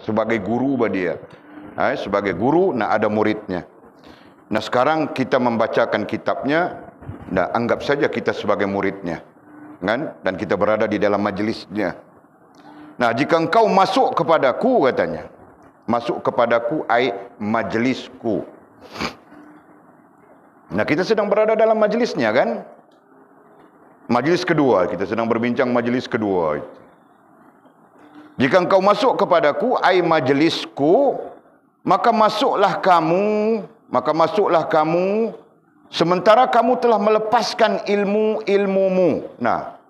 sebagai guru bagi dia. Sebagai guru, ada muridnya. Nah, sekarang kita membacakan kitabnya, anggap saja kita sebagai muridnya, kan? Dan kita berada di dalam majlisnya. Nah, jika engkau masuk kepadaku, katanya, masuk kepadaku ai majlisku. Nah, kita sedang berada dalam majlisnya, kan? Majlis kedua, kita sedang berbincang majlis kedua. Jika engkau masuk kepadaku ai majlisku, maka masuklah kamu sementara kamu telah melepaskan ilmumu. Nah,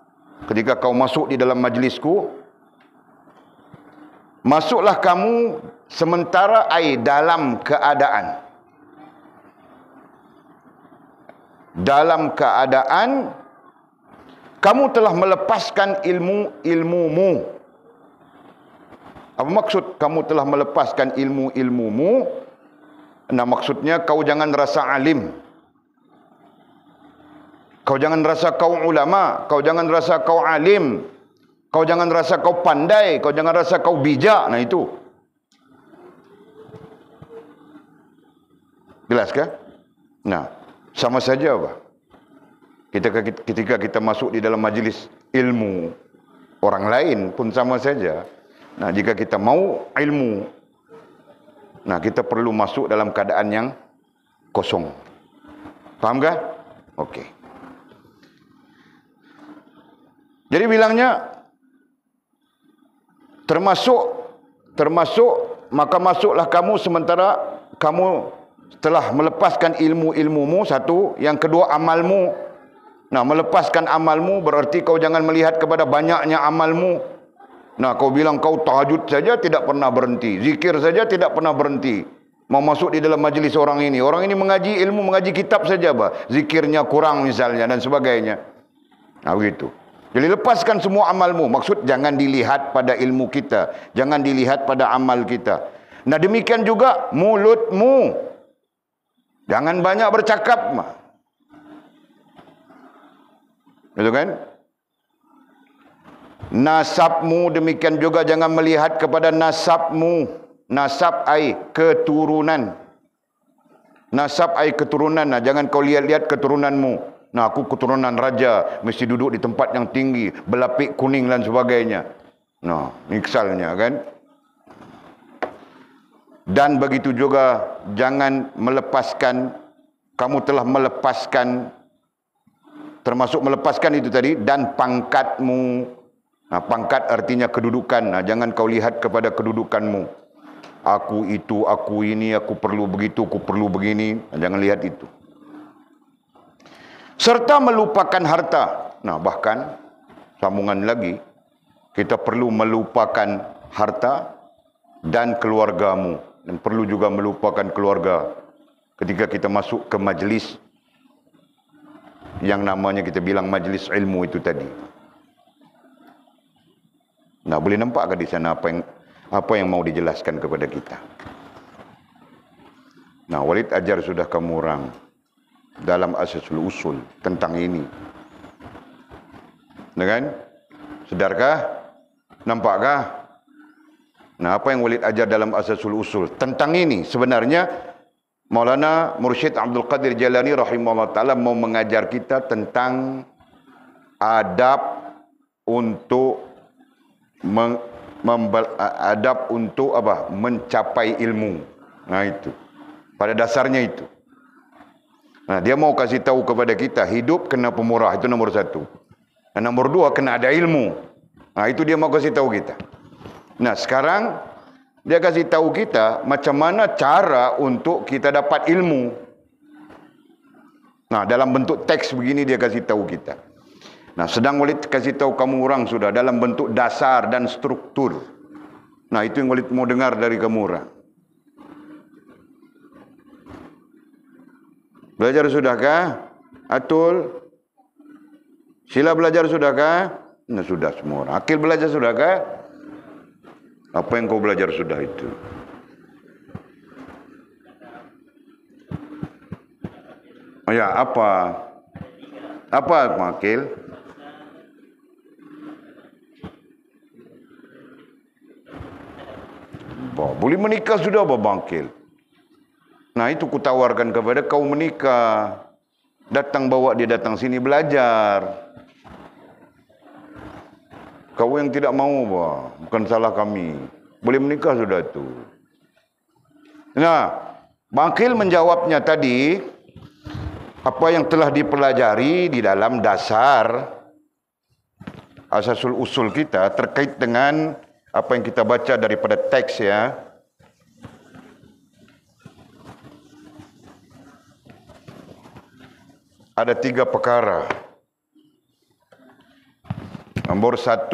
ketika kau masuk di dalam majlisku, masuklah kamu sementara dalam keadaan kamu telah melepaskan ilmumu. Apa maksud kamu telah melepaskan ilmumu? Nah, maksudnya kau jangan rasa alim. Kau jangan rasa kau ulama, kau jangan rasa kau alim. Kau jangan rasa kau pandai, kau jangan rasa kau bijak. Nah, itu. Jelas kah? Nah, sama saja apa? Ketika kita masuk di dalam majlis ilmu orang lain pun sama saja. Nah, jika kita mau ilmu, nah, kita perlu masuk dalam keadaan yang kosong. Paham kah? Okey. Jadi bilangnya termasuk maka masuklah kamu sementara kamu telah melepaskan ilmumu, satu. Yang kedua, amalmu. Nah, melepaskan amalmu berarti kau jangan melihat kepada banyaknya amalmu. Nah, kau bilang kau tahajud saja tidak pernah berhenti, zikir saja tidak pernah berhenti. Mau masuk di dalam majlis orang ini mengaji ilmu, mengaji kitab saja, zikirnya kurang misalnya dan sebagainya. Nah, begitu. Jadi lepaskan semua amalmu. Maksud jangan dilihat pada ilmu kita, jangan dilihat pada amal kita. Nah, demikian juga mulutmu. Jangan banyak bercakap. Betul kan? Nasabmu demikian juga jangan melihat kepada nasabmu. Nasab ai keturunan. Nasab ai keturunan. Nah, jangan kau lihat-lihat keturunanmu. Nah, aku keturunan raja, mesti duduk di tempat yang tinggi, berlapik kuning dan sebagainya. Nah, misalnya kan. Dan begitu juga jangan melepaskan, kamu telah melepaskan, termasuk melepaskan itu tadi, dan pangkatmu. Nah, pangkat artinya kedudukan. Nah, jangan kau lihat kepada kedudukanmu. Aku itu, aku ini, aku perlu begitu, aku perlu begini. Nah, jangan lihat itu. Serta melupakan harta. Nah, bahkan sambungan lagi, kita perlu melupakan harta dan keluargamu. Dan perlu juga melupakan keluarga ketika kita masuk ke majlis yang namanya kita bilang majlis ilmu itu tadi. Nah, boleh nampak ke di sana apa yang mau dijelaskan kepada kita? Nah, Walid ajar sudah kamu orang dalam Asasul Usul tentang ini. Nah, kan? Sedarkah? Nampakkah? Nah, apa yang Walid ajar dalam Asasul Usul tentang ini? Sebenarnya Maulana Mursyid Abdul Qadir Jalani rahimahullah ta'ala mau mengajar kita tentang adab untuk mencapai ilmu. Nah, itu. Pada dasarnya itu. Nah, dia mau kasih tahu kepada kita, hidup kena pemurah, itu nomor satu. Dan nomor dua, kena ada ilmu. Nah, itu dia mau kasih tahu kita. Nah, sekarang dia kasih tahu kita macam mana cara untuk kita dapat ilmu. Nah, dalam bentuk teks begini dia kasih tahu kita. Nah, sedang Walid kasih tahu kamu orang sudah dalam bentuk dasar dan struktur. Nah, itu yang Walid mau dengar dari kamu orang. Belajar sudahkah? Atul? Sila belajar sudahkah? Nah, sudah semua orang. Akil belajar sudahkah? Apa yang kau belajar sudah itu? Oh ya, apa? Apa Akil? Boleh menikah sudah bangkil. Nah itu kutawarkan kepada kau menikah. Datang bawa dia datang sini belajar. Kau yang tidak mau bukan salah kami. Boleh menikah sudah tu. Nah, bangkil menjawabnya tadi apa yang telah dipelajari di dalam dasar asasul usul kita terkait dengan apa yang kita baca daripada teks ya. Ada 3 perkara. Nombor 1,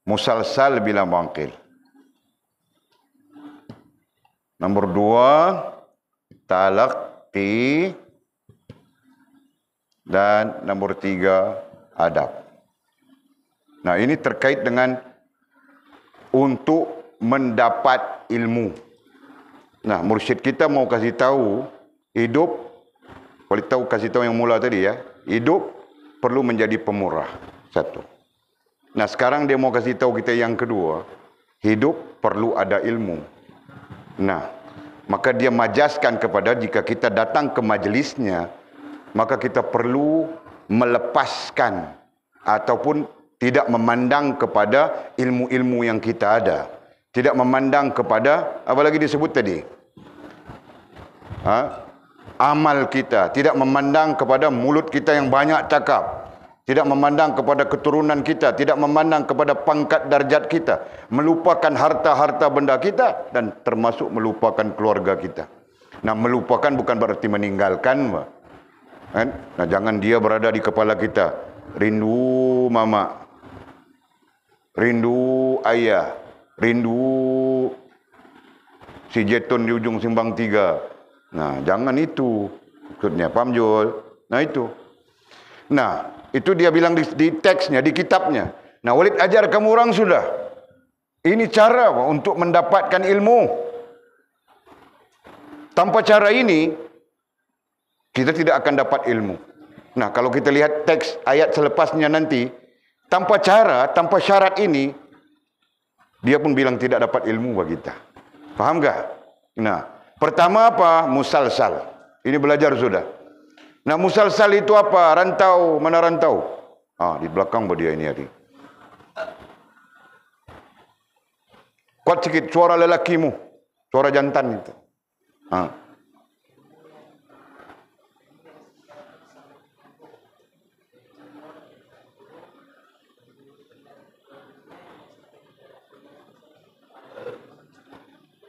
musalsal bila bangkil. Nombor 2, talaqi. Dan nombor 3, adab. Nah ini terkait dengan untuk mendapat ilmu. Nah mursyid kita mau kasih tahu hidup. Kalau tahu kasih tahu yang mula tadi ya, hidup perlu menjadi pemurah. 1. Nah sekarang dia mau kasih tahu kita yang kedua, hidup perlu ada ilmu. Nah maka dia majaskan kepada jika kita datang ke majlisnya, maka kita perlu melepaskan ataupun tidak memandang kepada ilmu-ilmu yang kita ada. Tidak memandang kepada, apa lagi disebut tadi? Amal kita, tidak memandang kepada mulut kita yang banyak cakap, tidak memandang kepada keturunan kita, tidak memandang kepada pangkat darjat kita, melupakan harta-harta benda kita dan termasuk melupakan keluarga kita. Nah, melupakan bukan berarti meninggalkan, kan? Nah, jangan dia berada di kepala kita. Rindu mama, rindu ayah, rindu si Jeton di ujung Simbang 3. Nah, jangan itu. Maksudnya, paham Jul? Nah, itu. Nah, itu dia bilang di teksnya, di kitabnya. Nah, Walid ajar kamu orang sudah. Ini cara untuk mendapatkan ilmu. Tanpa cara ini, kita tidak akan dapat ilmu. Nah, kalau kita lihat teks ayat selepasnya nanti, tanpa cara, tanpa syarat ini, dia pun bilang tidak dapat ilmu bagi kita. Faham gak? Nah, pertama apa? Musalsal. Ini belajar sudah. Nah, musalsal itu apa? Rantau. Mana rantau? Di belakang dia ini hari. Kuat sikit suara lelakimu. Suara jantan itu.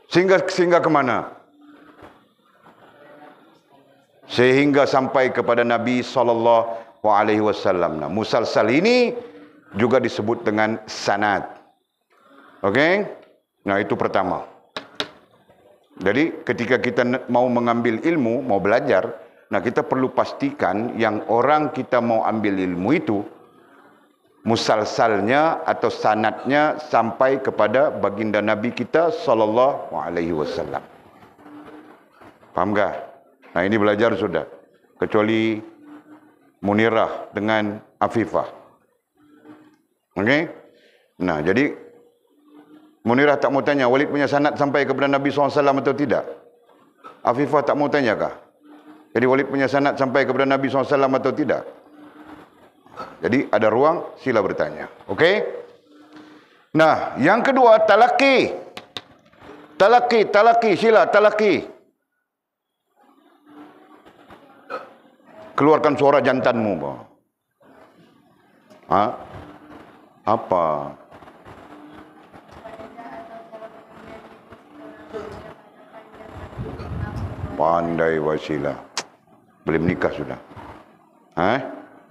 Sehingga ke mana? Sehingga sampai kepada Nabi SAW. Nah, musalsal ini juga disebut dengan sanad. Okey? Nah, itu pertama. Jadi, ketika kita mau mengambil ilmu, mau belajar, nah kita perlu pastikan yang orang kita mau ambil ilmu itu musalsalnya atau sanadnya sampai kepada baginda Nabi kita SAW. Faham tak? Nah, ini belajar sudah. Kecuali Munirah dengan Afifah. Okey? Nah, jadi Munirah tak mau tanya Walid punya sanad sampai kepada Nabi SAW atau tidak? Afifah tak mau tanya kah? Jadi Walid punya sanad sampai kepada Nabi SAW atau tidak? Jadi ada ruang, sila bertanya. Okey? Nah, yang kedua, talaqi. Talaqi, sila talaqi. Keluarkan suara jantanmu. Apa? Pandai wasilah. Boleh menikah sudah.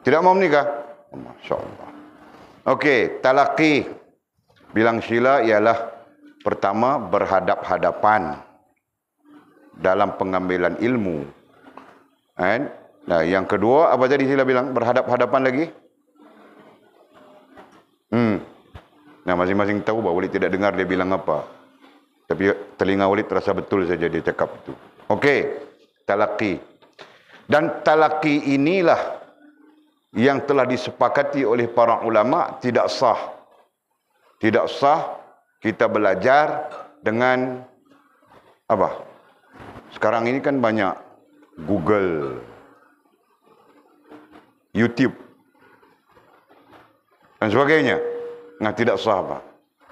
Tidak mau menikah? Masya Allah. Okey, talaqi. Bilang sila ialah pertama berhadap-hadapan dalam pengambilan ilmu. Nah, yang kedua, apa tadi sila bilang? Berhadap-hadapan lagi? Nah, masing-masing tahu bahawa Walid tidak dengar dia bilang apa. Tapi telinga Walid terasa betul saja dia cakap itu. Okey, talaqi. Dan talaqi inilah yang telah disepakati oleh para ulama tidak sah. Tidak sah kita belajar dengan apa? Sekarang ini kan banyak Google, YouTube dan sebagainya. Nah, tidak sah, Pak.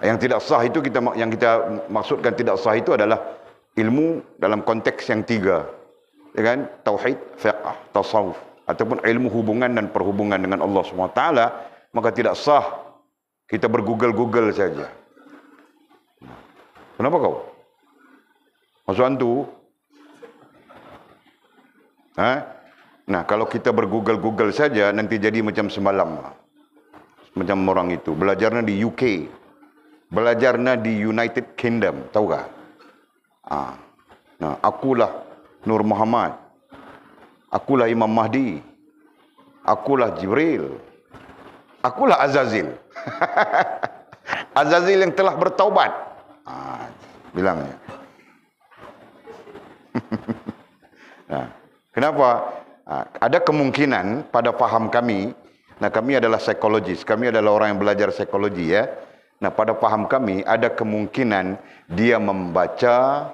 Yang tidak sah itu yang kita maksudkan tidak sah itu adalah ilmu dalam konteks yang tiga. Ya kan? Tauhid, fiqh, tasawuf, ataupun ilmu hubungan dan perhubungan dengan Allah SWT, maka tidak sah kita bergoogle-google saja. Kenapa kau? Masuk hantu? Nah, kalau kita bergoogle-google saja, nanti jadi macam semalam. Macam orang itu. Belajarnya di UK. Belajarnya di United Kingdom. Tahu tak? Nah, akulah Nur Muhammad. Akulah Imam Mahdi. Akulah Jibril. Akulah Azazil. Azazil yang telah bertaubat. Bilangnya. Nah, kenapa? Ada kemungkinan pada faham kami, nah kami adalah psikologis, kami adalah orang yang belajar psikologi ya. Nah, pada faham kami ada kemungkinan dia membaca,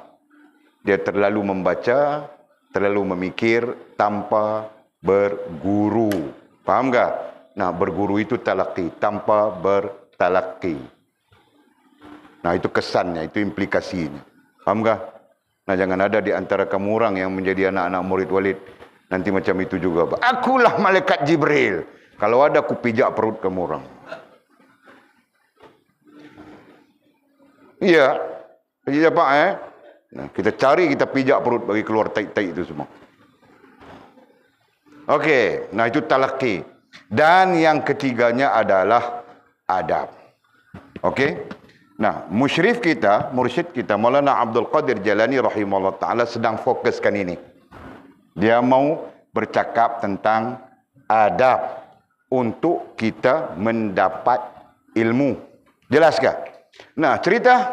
dia terlalu membaca, terlalu memikir tanpa berguru. Faham tak? Nah, berguru itu talaqi, tanpa bertalaqi. Nah, itu kesannya, itu implikasinya. Faham tak? Nah, jangan ada di antara kamu orang yang menjadi anak-anak murid Walid nanti macam itu juga. Akulah malaikat Jibril. Kalau ada, aku pijak perut kamu orang. Iya. Iya, Pak, Nah, kita cari, kita pijak perut bagi keluar taik-taik itu semua. Okey. Nah, itu talaqi. Dan yang ketiganya adalah adab. Okey. Nah, musyrif kita, mursyid kita, Maulana Abdul Qadir Jalani rahimahullah ta'ala sedang fokuskan ini. Dia mau bercakap tentang adab untuk kita mendapat ilmu. Jelaskah? Nah, cerita.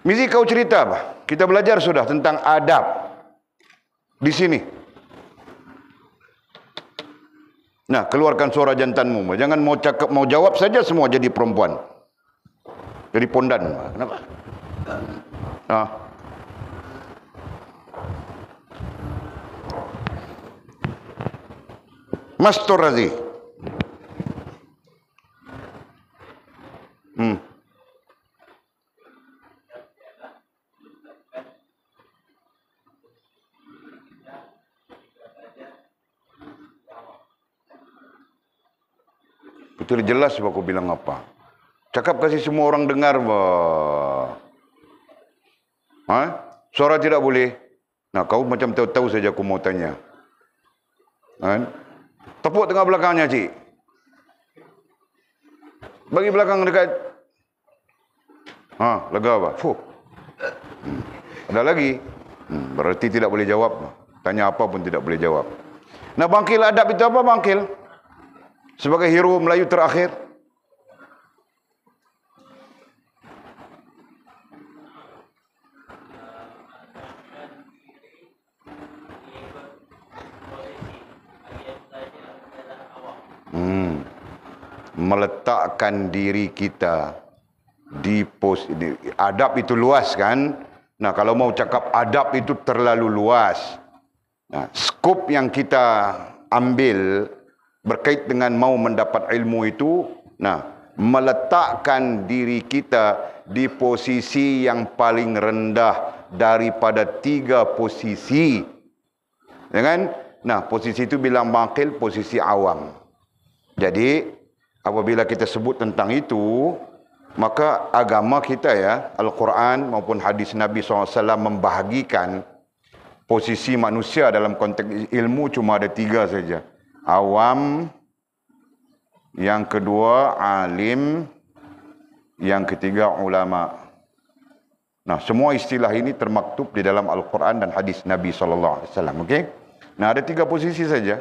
Mizi kau cerita apa? Kita belajar sudah tentang adab di sini. Nah, keluarkan suara jantanmu. Jangan mau cakap, mau jawab saja semua jadi perempuan. Jadi pondan. Kenapa? Mastur Razi. Betul jelas aku bilang apa. Cakap kasih semua orang dengar. Suara tidak boleh. Nah, kau macam tahu-tahu saja aku mau tanya. Tepuk tengah belakangnya, cik. Bagi belakang dekat. Lega apa? Ada lagi. Berarti tidak boleh jawab. Tanya apa pun tidak boleh jawab. Nah, bangkil adab itu apa bangkil? Sebagai hero Melayu terakhir. Meletakkan diri kita di adab itu luas kan. Nah, kalau mau cakap adab itu terlalu luas. Nah, skop yang kita ambil berkait dengan mau mendapat ilmu itu, nah, meletakkan diri kita di posisi yang paling rendah daripada 3 posisi. Ya kan? Nah, posisi itu bilang bangkil, posisi awam. Jadi, apabila kita sebut tentang itu, maka agama kita ya, Al-Quran maupun hadis Nabi SAW membahagikan posisi manusia dalam konteks ilmu cuma ada 3 saja. Awam, yang kedua alim, yang ketiga ulama. Nah, semua istilah ini termaktub di dalam Al-Quran dan hadis Nabi SAW. Okey? Nah, ada 3 posisi saja.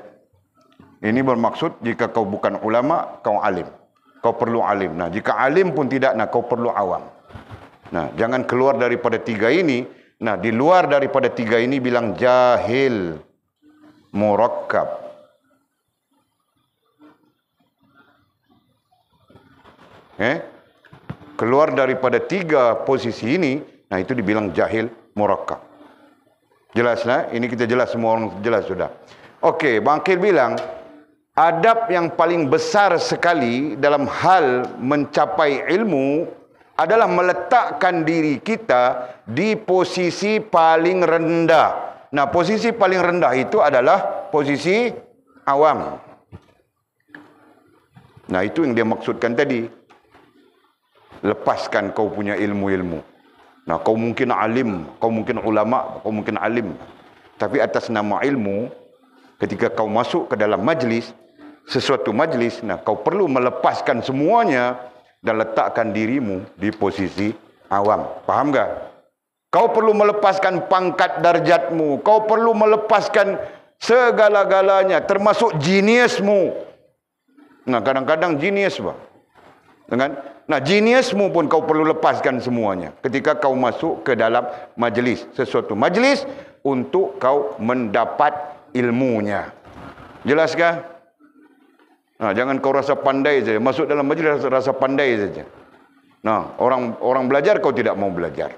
Ini bermaksud jika kau bukan ulama, kau alim. Kau perlu alim. Nah, jika alim pun tidak, nah kau perlu awam. Nah, jangan keluar daripada 3 ini. Nah, di luar daripada 3 ini bilang jahil, murakkab. keluar daripada 3 posisi ini, nah itu dibilang jahil murakkab. Jelas lah? Ini kita jelas, semua orang jelas sudah. Okey, Bangkil bilang, adab yang paling besar sekali dalam hal mencapai ilmu adalah meletakkan diri kita di posisi paling rendah. Nah, posisi paling rendah itu adalah posisi awam. Nah, itu yang dia maksudkan tadi. Lepaskan kau punya ilmu-ilmu. Nah, kau mungkin alim, kau mungkin ulama, kau mungkin alim. Tapi atas nama ilmu, ketika kau masuk ke dalam majlis, sesuatu majlis, nah kau perlu melepaskan semuanya dan letakkan dirimu di posisi awam. Faham tak? Kau perlu melepaskan pangkat darjatmu. Kau perlu melepaskan segala-galanya, termasuk jeniusmu. Nah, kadang-kadang jenius, Pak. Nah, jeniusmu pun kau perlu lepaskan semuanya ketika kau masuk ke dalam majlis, sesuatu majlis untuk kau mendapat ilmunya. Jelaskah? Nah, jangan kau rasa pandai saja. Masuk dalam majlis rasa pandai saja. Nah, orang belajar kau tidak mau belajar.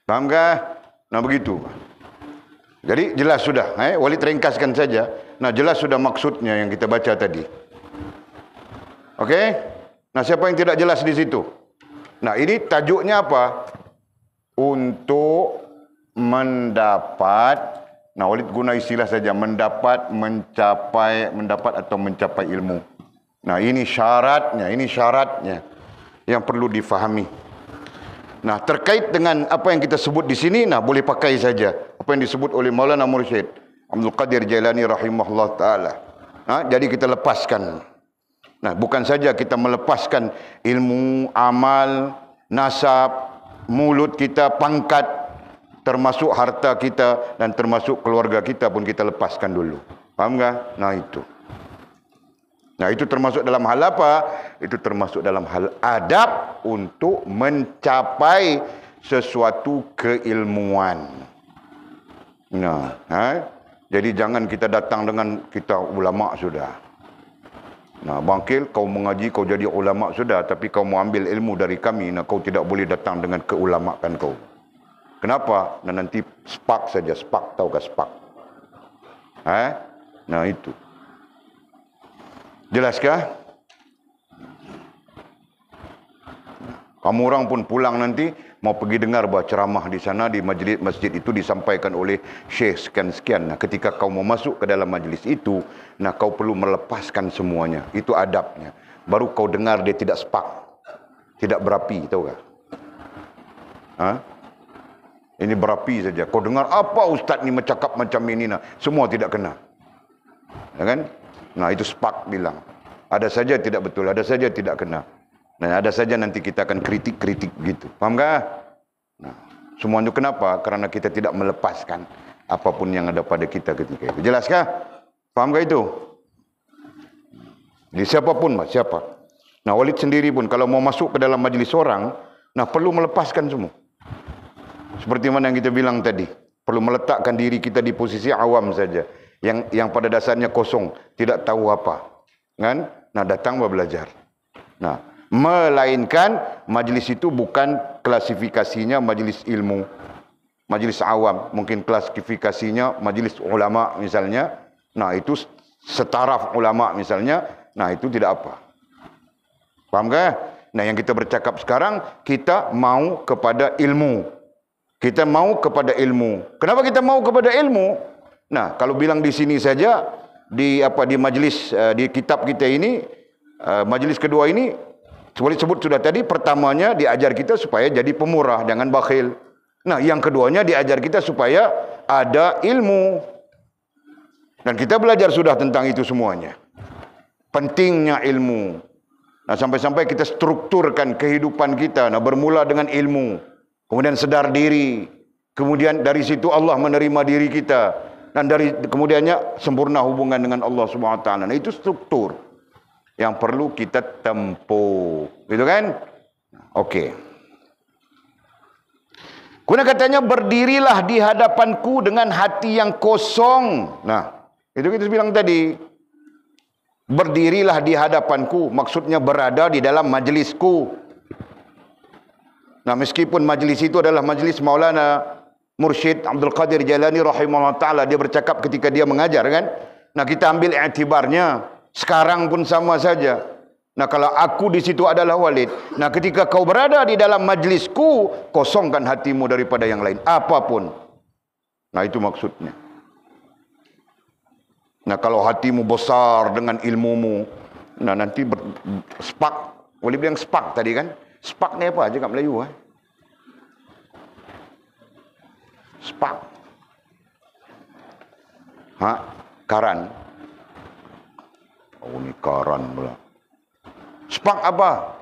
Faham kah? Nah, begitu. Jadi jelas sudah. Walid ringkaskan saja. Nah, jelas sudah maksudnya yang kita baca tadi. Okey? Nah, siapa yang tidak jelas di situ? Nah, ini tajuknya apa? Untuk mendapat. Nah, Walid guna istilah saja. Mendapat, mendapat atau mencapai ilmu. Nah, ini syaratnya. Ini syaratnya yang perlu difahami. Nah, terkait dengan apa yang kita sebut di sini, nah boleh pakai saja apa yang disebut oleh Maulana Mursyid Abdul Qadir Jailani rahimahullah ta'ala. Nah, jadi kita lepaskan. Nah, bukan saja kita melepaskan ilmu, amal, nasab, mulut kita, pangkat, termasuk harta kita dan termasuk keluarga kita pun kita lepaskan dulu. Faham tak? Nah, itu. Nah, itu termasuk dalam hal apa? Itu termasuk dalam hal adab untuk mencapai sesuatu keilmuan. Nah, jadi jangan kita datang dengan kita ulama sudah. Nah, Bangkil, kau mengaji, kau jadi ulama sudah, tapi kau mau ambil ilmu dari kami, nah kau tidak boleh datang dengan keulamakan kau. Kenapa? Nah, nanti spark saja, spark, tahu ke spark? Nah, itu. Jelaskah? Kamu orang pun pulang nanti mau pergi dengar bahawa ceramah di sana di majlis masjid itu disampaikan oleh syekh sekian-sekian. Nah, ketika kau mau masuk ke dalam majlis itu, nah kau perlu melepaskan semuanya. Itu adabnya. Baru kau dengar dia tidak spark, tidak berapi, tahu tak? Ini berapi saja. Kau dengar apa ustaz ni bercakap macam ini, nah semua tidak kena. Ya kan? Nah, itu spark bilang. Ada saja tidak betul, ada saja tidak kena. Nah, ada saja nanti kita akan kritik-kritik gitu. Faham tak? Nah, semuanya kenapa? Karena kita tidak melepaskan apapun yang ada pada kita ketika itu. Jelaskah? Faham tak itu? Jadi siapapun, Mas, siapa? Nah, Walid sendiri pun kalau mau masuk ke dalam majlis orang, nah perlu melepaskan semua. Seperti mana yang kita bilang tadi. Perlu meletakkan diri kita di posisi awam saja. Yang pada dasarnya kosong, tidak tahu apa. Kan? Nah, datang belajar. Nah, melainkan majlis itu bukan klasifikasinya majlis ilmu, majlis awam, mungkin klasifikasinya majlis ulama misalnya. Nah, itu setaraf ulama misalnya. Nah, itu tidak apa. Faham tak? Nah, yang kita bercakap sekarang, kita mau kepada ilmu. Kita mau kepada ilmu. Kenapa kita mau kepada ilmu? Nah, kalau bilang di sini saja di majlis di kitab kita ini, majlis kedua ini boleh sebut sudah tadi, pertamanya diajar kita supaya jadi pemurah, jangan bakhil. Nah, yang keduanya diajar kita supaya ada ilmu. Dan kita belajar sudah tentang itu semuanya. Pentingnya ilmu. Nah, sampai-sampai kita strukturkan kehidupan kita, nah bermula dengan ilmu. Kemudian sedar diri. Kemudian dari situ Allah menerima diri kita. Dan kemudiannya sempurna hubungan dengan Allah Subhanahu Wa Taala. Nah, itu struktur yang perlu kita tempuh, gitu kan? Okey. Kemudian katanya berdirilah di hadapanku dengan hati yang kosong. Nah, itu kita bilang tadi. Berdirilah di hadapanku, maksudnya berada di dalam majlisku. Nah, meskipun majlis itu adalah majlis Maulana Mursyid Abdul Qadir Jailani rahimahullah ta'ala, dia bercakap ketika dia mengajar kan. Nah, kita ambil iktibarnya, sekarang pun sama saja. Nah, kalau aku di situ adalah Walid, nah ketika kau berada di dalam majlisku, kosongkan hatimu daripada yang lain, apapun. Nah, itu maksudnya. Nah, kalau hatimu besar dengan ilmumu, nah nanti spark, boleh bilang spark tadi kan. Spark ni apa cakap Melayu Spark. Karan. Oh, ni karan pula. Spark apa?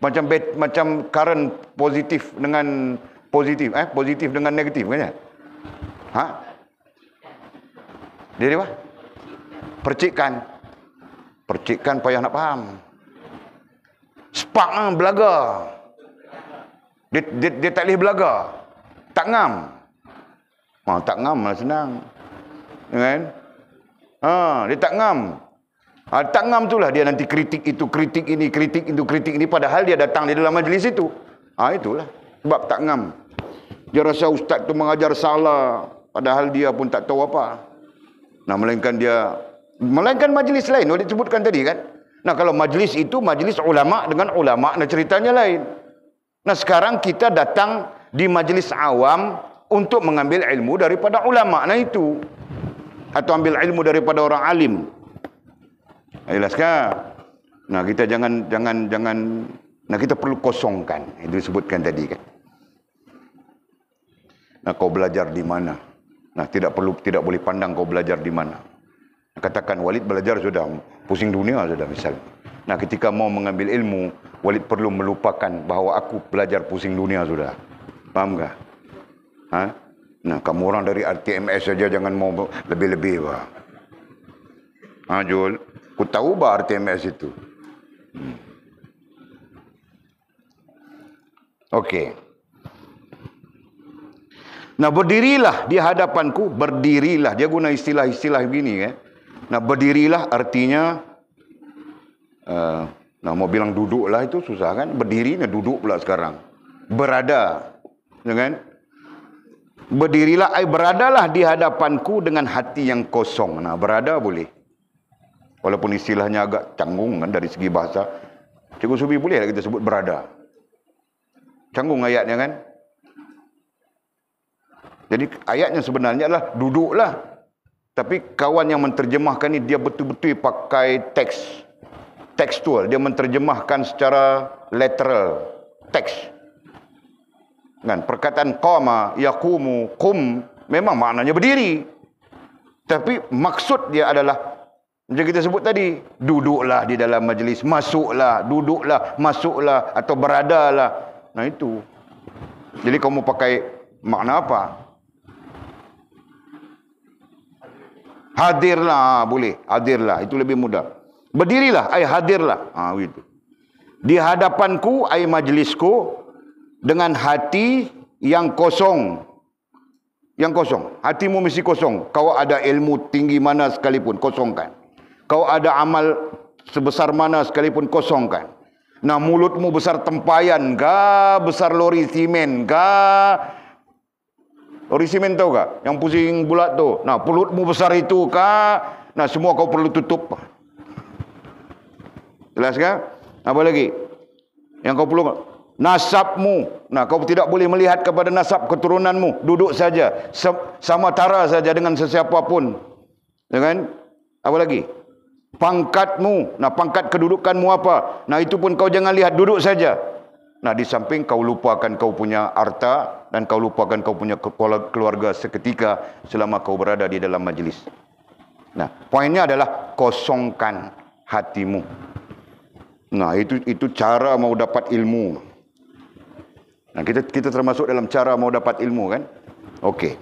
Macam karan positif dengan positif, positif dengan negatif kan ya? Dia apa? Percikkan payah nak faham. Spark belaga. Dia tak boleh belaga. Tak ngam. Tak ngam lah senang. Kan? Dia tak ngam. Tak ngam itulah dia nanti kritik itu, kritik ini, kritik itu, kritik ini, padahal dia datang di dalam majlis itu. Itulah sebab tak ngam. Dia rasa ustaz tu mengajar salah, padahal dia pun tak tahu apa. Nah, melainkan majlis lain, boleh disebutkan tadi kan. Nah, kalau majlis itu majlis ulama dengan ulama, nah ceritanya lain. Nah, sekarang kita datang di majlis awam untuk mengambil ilmu daripada ulama, nah itu. Atau ambil ilmu daripada orang alim. Jelas kan? Nah, kita jangan nah, kita perlu kosongkan. Itu disebutkan tadi kan. Nah, kau belajar di mana? Nah, tidak boleh pandang kau belajar di mana. Katakan Walid belajar sudah pusing dunia sudah misalnya. Nah, ketika mau mengambil ilmu, Walid perlu melupakan bahawa aku belajar pusing dunia sudah. Faham tak? Nah, kamu orang dari RTMS saja jangan mau lebih-lebih bah. Jul, ku tahu bah RTMS itu. Okey. Nah, berdirilah di hadapanku, berdirilah. Dia guna istilah-istilah begini kan. Nah, berdirilah artinya mau bilang duduklah itu susah kan. Berdiri, duduk pula sekarang. Berada, kan? Berdirilah, beradalah di hadapanku dengan hati yang kosong. Nah, berada boleh. Walaupun istilahnya agak canggung kan dari segi bahasa. Cikgu Subi boleh kita sebut berada. Canggung ayatnya kan. Jadi ayatnya sebenarnya adalah duduklah. Tapi kawan yang menterjemahkan ini dia betul-betul pakai teks. Tekstual. Dia menterjemahkan secara literal. Teks. Kan? Perkataan qama, yaqumu, qum memang maknanya berdiri. Tapi maksud dia adalah macam kita sebut tadi, duduklah di dalam majlis, masuklah, duduklah, masuklah atau beradalah. Nah itu. Jadi kamu pakai makna apa? Hadirlah, boleh. Hadirlah, itu lebih mudah. Berdirilah, hadirlah. Begitu. Di hadapanku, majlisku, dengan hati yang kosong. Yang kosong. Hatimu mesti kosong. Kau ada ilmu tinggi mana sekalipun, kosongkan. Kau ada amal sebesar mana sekalipun, kosongkan. Nah, mulutmu besar tempayan kah? Besar lori simen kah? Lori simen tahu tak? Yang pusing bulat tu. Nah, mulutmu besar itu kah? Nah, semua kau perlu tutup. Jelas kan? Apa lagi? Yang kau perlu nasabmu. Nah, kau tidak boleh melihat kepada nasab keturunanmu. Duduk saja. Sama tara saja dengan sesiapa pun. Ya kan? Apa lagi? Pangkatmu. Nah, pangkat kedudukanmu apa? Nah, itu pun kau jangan lihat, duduk saja. Nah, di samping kau lupakan kau punya harta dan kau lupakan kau punya keluarga seketika selama kau berada di dalam majlis. Nah, poinnya adalah kosongkan hatimu. Nah, itu cara mau dapat ilmu. Nah, kita termasuk dalam cara mau dapat ilmu kan? Okey.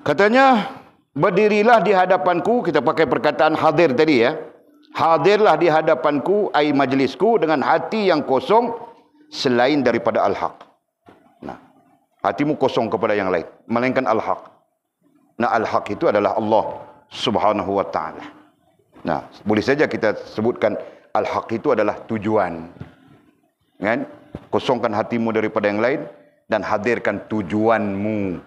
Katanya, berdirilah di hadapanku, kita pakai perkataan hadir tadi ya. Hadirlah di hadapanku, majlisku, dengan hati yang kosong selain daripada al-haq. Nah, Hatimu kosong kepada yang lain, melainkan al-haq. Nah, al-haq itu adalah Allah Subhanahu wa ta'ala. Nah, boleh saja kita sebutkan al-haq itu adalah tujuan. Kan? Kosongkan hatimu daripada yang lain dan hadirkan tujuanmu.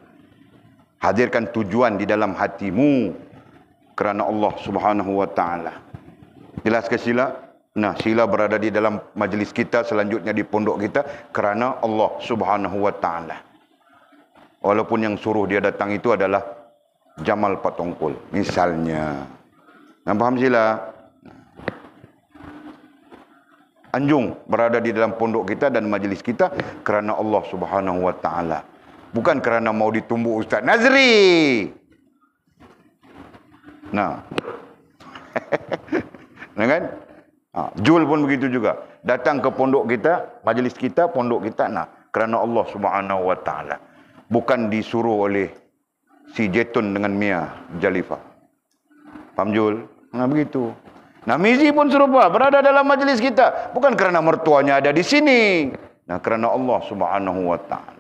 Hadirkan tujuan di dalam hatimu kerana Allah Subhanahu wa ta'ala. Jelas ke sila? Nah, sila berada di dalam majlis kita, selanjutnya di pondok kita kerana Allah Subhanahu wa ta'ala. Walaupun yang suruh dia datang itu adalah Jamal Patongkul misalnya. Nah, faham sila? Anjung berada di dalam pondok kita dan majlis kita kerana Allah Subhanahu wa ta'ala. Bukan kerana mau ditumbuk Ustaz Nazri. Nah. Nah kan? Jul pun begitu juga. Datang ke pondok kita, majlis kita, pondok kita. Nah, kerana Allah Subhanahu wa ta'ala. Bukan disuruh oleh si Jetun dengan Mia Jalifah. Faham Jul? Nah, begitu. Nah, Mizi pun serupa, berada dalam majlis kita. Bukan kerana mertuanya ada di sini. Nah, kerana Allah Subhanahu wa ta'ala.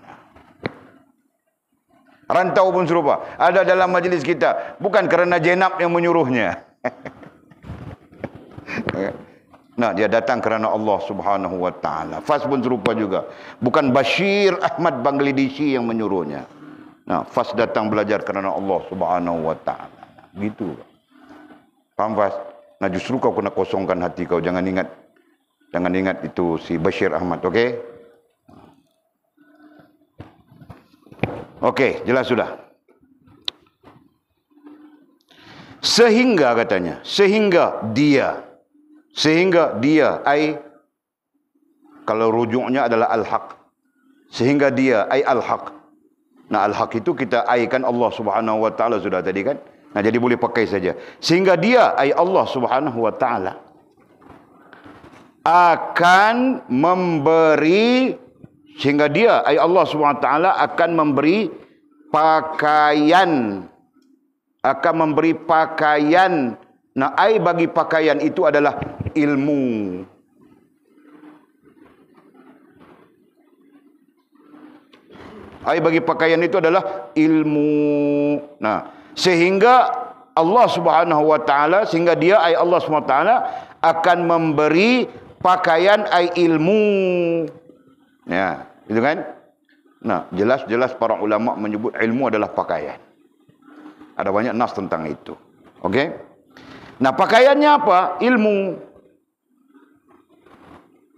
Rantau pun serupa, ada dalam majlis kita. Bukan kerana Jenab yang menyuruhnya. Nah, dia datang kerana Allah Subhanahu wa ta'ala. Fas pun serupa juga. Bukan Bashir Ahmad Bangladeshi yang menyuruhnya. Nah, Fas datang belajar kerana Allah Subhanahu wa ta'ala. Gitu. Faham Fas? Nah, justru kau kena kosongkan hati kau. Jangan ingat itu si Bashir Ahmad, okey? Okey, jelas sudah. Sehingga katanya, sehingga dia ai, kalau rujuknya adalah al-haq. Sehingga dia ai al-haq. Nah, al-haq itu kita aikan Allah Subhanahu wa ta'ala sudah tadi kan. Nah, jadi boleh pakai saja. Sehingga dia ai Allah Subhanahu wa ta'ala akan memberi, sehingga dia ai Allah Subhanahu wa ta'ala akan memberi pakaian, Nah, ai bagi pakaian itu adalah ilmu. Ai bagi pakaian itu adalah ilmu. Nah, sehingga Allah Subhanahu wa ta'ala, sehingga dia ai Allah Subhanahu wa ta'ala akan memberi pakaian ai ilmu. Ya, itu kan? Nah, jelas-jelas para ulama menyebut ilmu adalah pakaian. Ada banyak nas tentang itu. Okey? Nah, pakaiannya apa? Ilmu.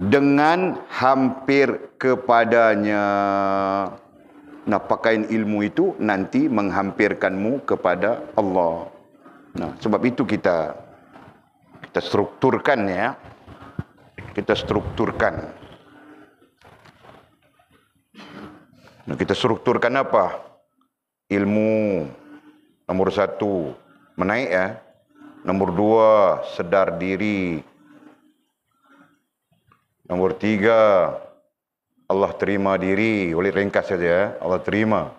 Dengan hampir kepadanya. Nah, pakaian ilmu itu nanti menghampirkanmu kepada Allah. Nah, sebab itu kita strukturkan ya. Kita strukturkan. Nah, kita strukturkan apa? Ilmu. Nomor 1, menaik ya. Nomor 2, sedar diri. Nomor 3, Allah terima diri. Boleh ringkas saja ya. Allah terima.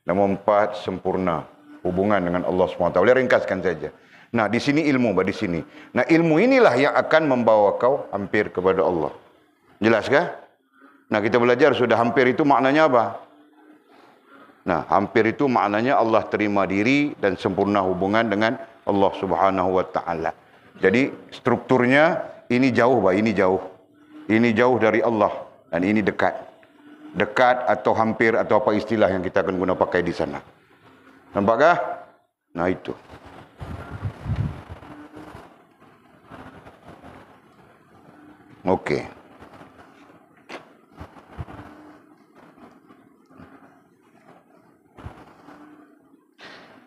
Nomor 4, sempurna hubungan dengan Allah SWT. Boleh ringkaskan saja. Nah, di sini ilmu, di sini. Nah, ilmu inilah yang akan membawa kau hampir kepada Allah. Jelas kah? Nah, kita belajar sudah hampir itu maknanya apa? Nah, hampir itu maknanya Allah terima diri dan sempurna hubungan dengan Allah Subhanahu wa ta'ala. Jadi strukturnya ini jauh, ini jauh. Ini jauh dari Allah dan ini dekat. Dekat atau hampir atau apa istilah yang kita akan guna pakai di sana. Nampakkah? Nah, itu. Okey.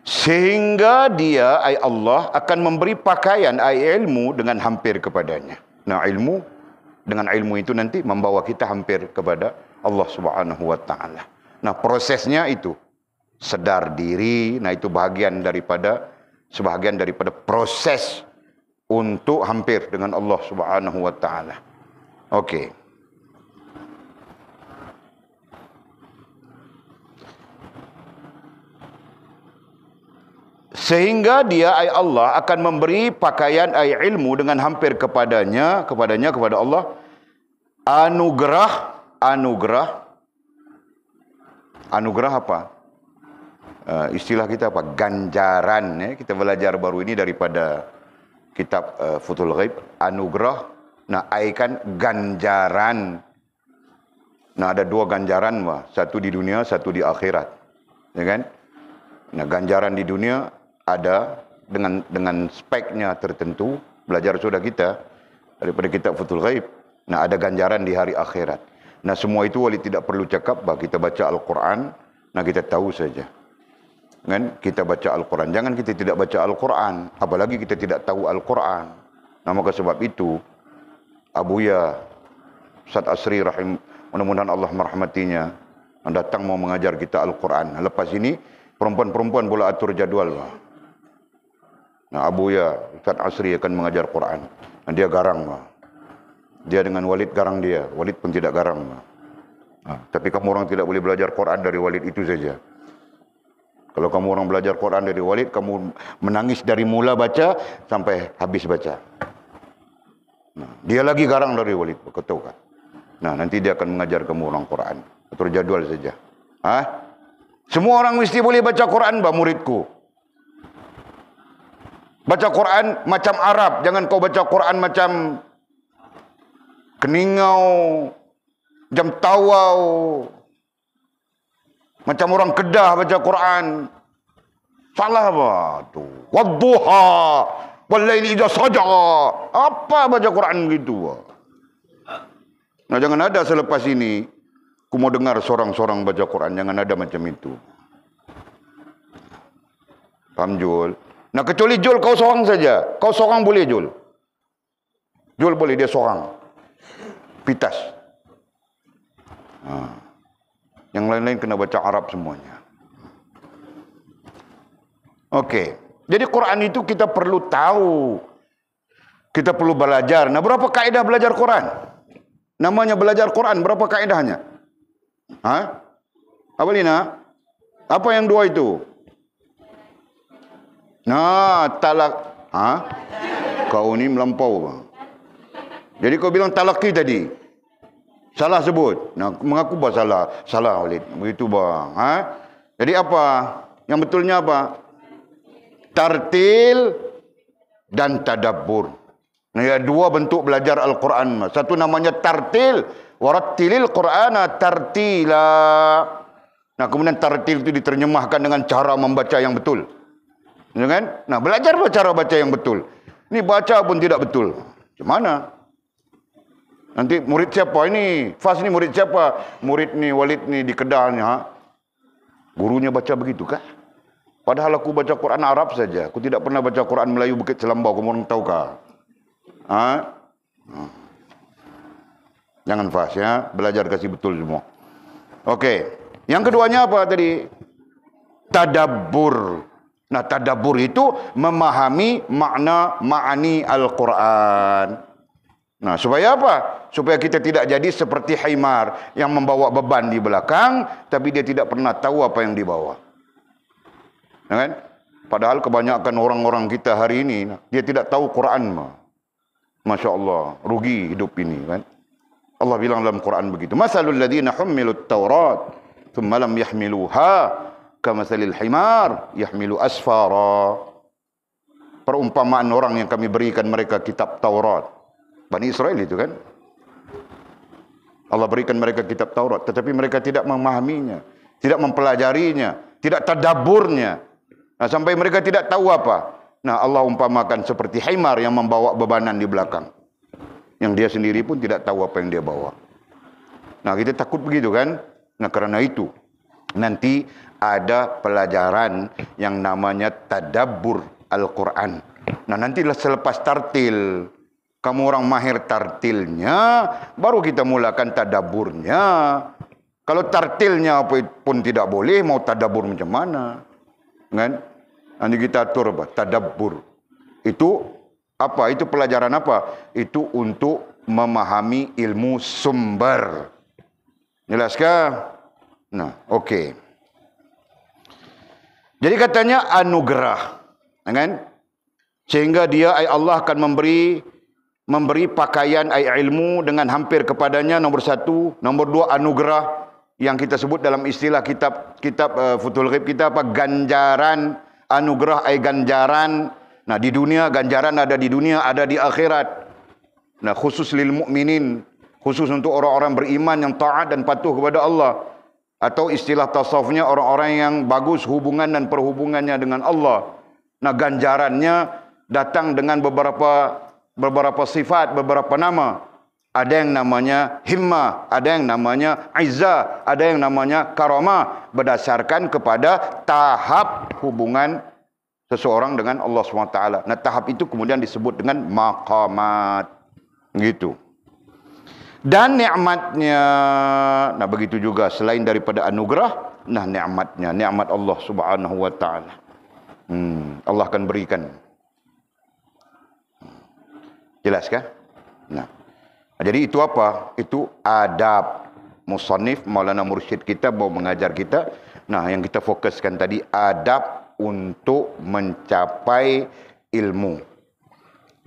Sehingga dia, ai Allah, akan memberi pakaian, ai ilmu dengan hampir kepadanya. Nah, ilmu, dengan ilmu itu nanti membawa kita hampir kepada Allah Subhanahu wa ta'ala. Nah, prosesnya itu sedar diri. Nah, itu sebahagian daripada proses untuk hampir dengan Allah Subhanahu wa ta'ala. Okey. Sehingga dia, ai Allah, akan memberi pakaian, ai ilmu dengan hampir kepada Allah, anugerah Anugerah apa? Istilah kita apa? Ganjaran. Ya. Kita belajar baru ini daripada kitab Futhul Ghaib. Anugerah. Nah, kan ganjaran. Nah, ada dua ganjaran, satu di dunia, satu di akhirat, ya kan? Nah, ganjaran di dunia ada dengan speknya tertentu. Belajar sudah kita daripada kitab Futhul Ghaib. Nah, ada ganjaran di hari akhirat. Nah, semua itu wali tidak perlu cakap, kita baca Al-Quran, nah kita tahu saja. Kan? Kita baca Al-Quran. Jangan kita tidak baca Al-Quran, apalagi kita tidak tahu Al-Quran. Nah, maka sebab itu Abuya Ustaz Asri mudah-mudahan Allah merahmatinya, datang mau mengajar kita Al-Quran. Lepas ini perempuan-perempuan boleh atur jadual. Nah, Abuya Ustaz Asri akan mengajar Quran. Nah, dia garang. Dia dengan Walid garang dia. Walid pun tidak garang. Nah, tapi kamu orang tidak boleh belajar Quran dari Walid itu saja. Kalau kamu orang belajar Quran dari Walid, kamu menangis dari mula baca sampai habis baca. Nah, dia lagi garang dari Walid, kau tahu kan? Nah, nanti dia akan mengajar kamu orang Quran. Atur jadual saja. Semua orang mesti boleh baca Quran, muridku. Baca Quran macam Arab, jangan kau baca Quran macam Keningau, jam tawau, macam orang Kedah baca Quran. Salah apa tu? Wadduha wal-laili idza saja. Apa baca Quran gitu? Nah, jangan ada selepas ini aku mau dengar seorang-seorang baca Quran, jangan ada macam itu. Paham, Jul? Nah, kecuali Jul kau seorang saja. Kau seorang boleh, Jul. Jul boleh, dia seorang. Pitas. Yang lain-lain kena baca Arab semuanya. Okey. Jadi Quran itu kita perlu tahu. Kita perlu belajar. Nah, berapa kaedah belajar Quran? Namanya belajar Quran, berapa kaedahnya? Apa Lina? Apa yang dua itu? Nah, talak. Kau ni melampau. Jadi kau bilang talaki tadi. Salah sebut. Nah, mengaku bah salah. Salah, Walid. Begitu bang. Jadi apa? Yang betulnya apa? Tartil dan tadabbur. Nah, ya, dua bentuk belajar Al-Quran. Satu namanya tartil. Warattilil Qur'ana tartila. Nah, kemudian tartil itu diterjemahkan dengan cara membaca yang betul. Ya kan? Nah, belajar cara baca yang betul. Ini baca pun tidak betul. Macam mana? Nanti murid siapa ini? Fas ni murid siapa? Murid ni Walid ni di Kedah ni. Gurunya baca begitu kah? Padahal aku baca Quran Arab saja. Aku tidak pernah baca Quran Melayu Bukit Selambau. Kamu orang tahu kah? Jangan Fas ya. Belajar kasih betul semua. Okey. Yang keduanya apa tadi? Tadabbur. Nah, tadabbur itu memahami ma'ani Al-Quran. Nah, supaya apa? Supaya kita tidak jadi seperti Himar yang membawa beban di belakang, tapi dia tidak pernah tahu apa yang dibawa. Nah, kan? Padahal kebanyakan orang-orang kita hari ini, dia tidak tahu Quran. Masya Allah, rugi hidup ini. Kan? Allah bilang dalam Quran begitu. Masalul ladhina hummilut taurat, thumma lam yahmiluha, kamasalil himar, yahmilu asfara. Perumpamaan orang yang kami berikan mereka kitab Taurat. Bani Israel itu kan. Allah berikan mereka kitab Taurat, tetapi mereka tidak memahaminya, tidak mempelajarinya, tidak tadabburnya. Nah, sampai mereka tidak tahu apa. Nah, Allah umpamakan seperti himar yang membawa bebanan di belakang, yang dia sendiri pun tidak tahu apa yang dia bawa. Nah, kita takut begitu kan. Nah, karena itu nanti ada pelajaran yang namanya tadabbur Al-Quran. Nah, nantilah selepas tartil, kamu orang mahir tartilnya, baru kita mulakan tadaburnya. Kalau tartilnya pun tidak boleh, mau tadabur macam mana? Kan? Nanti kita atur apa? Tadabbur. Itu apa? Itu pelajaran apa? Itu untuk memahami ilmu sumber. Jelaskah? Nah, okey. Jadi katanya anugerah. Kan? Sehingga Allah akan memberi pakaian ilmu dengan hampir kepadanya, nombor satu. Nombor dua, anugerah, yang kita sebut dalam istilah kitab Futhul Ghaib kita apa? Ganjaran, anugerah ganjaran. Nah, di dunia ganjaran ada di dunia, ada di akhirat. Nah, khusus lil mukminin, khusus untuk orang-orang beriman yang taat dan patuh kepada Allah. Atau istilah tasawufnya orang-orang yang bagus hubungan dan perhubungannya dengan Allah. Nah, ganjarannya datang dengan beberapa sifat, beberapa nama. Ada yang namanya himmah, ada yang namanya izzah, ada yang namanya karamah, berdasarkan kepada tahap hubungan seseorang dengan Allah SWT. Nah, tahap itu kemudian disebut dengan maqamat. Gitu. Dan nikmatnya, nah begitu juga selain daripada anugerah, nah nikmatnya, nikmat Allah Subhanahu wa taala. Allah akan berikan. Jelas kan? Nah, jadi itu apa? Itu adab. Musannif Maulana Mursyid kita mau mengajar kita. Nah, yang kita fokuskan tadi adab untuk mencapai ilmu.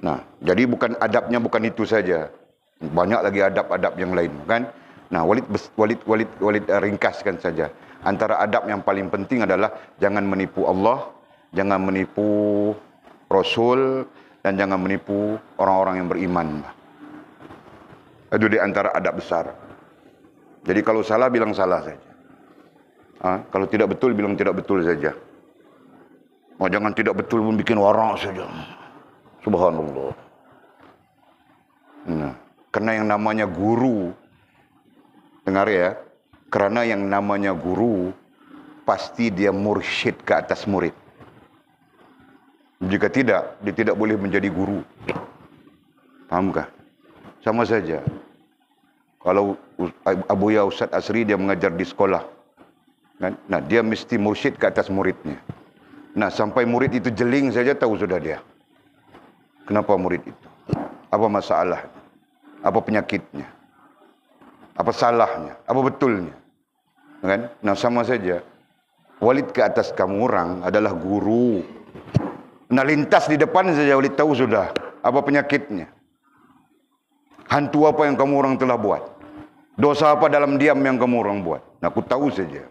Nah, jadi adabnya bukan itu saja. Banyak lagi adab-adab yang lain, kan? Nah, Walid ringkaskan saja. Antara adab yang paling penting adalah jangan menipu Allah, jangan menipu Rasul, dan jangan menipu orang-orang yang beriman. Itu di antara adab besar. Jadi kalau salah bilang salah saja. Kalau tidak betul bilang tidak betul saja. Jangan tidak betul pun bikin warak saja. Subhanallah. Nah, karena yang namanya guru, dengar ya, karena yang namanya guru pasti dia mursyid ke atas murid. Jika tidak, dia tidak boleh menjadi guru. Pahamkah? Sama saja. Kalau Abuya Ustaz Asri dia mengajar di sekolah, kan? Nah, dia mesti mursyid ke atas muridnya. Nah, sampai murid itu jeling saja tahu sudah dia. Kenapa murid itu? Apa masalah? Apa penyakitnya? Apa salahnya? Apa betulnya? Kan? Nah, sama saja. Walid ke atas kamu orang adalah guru. Nah, lintas di depan saja Walid tahu sudah apa penyakitnya. Hantu apa yang kamu orang telah buat? Dosa apa dalam diam yang kamu orang buat? Nah, aku tahu saja.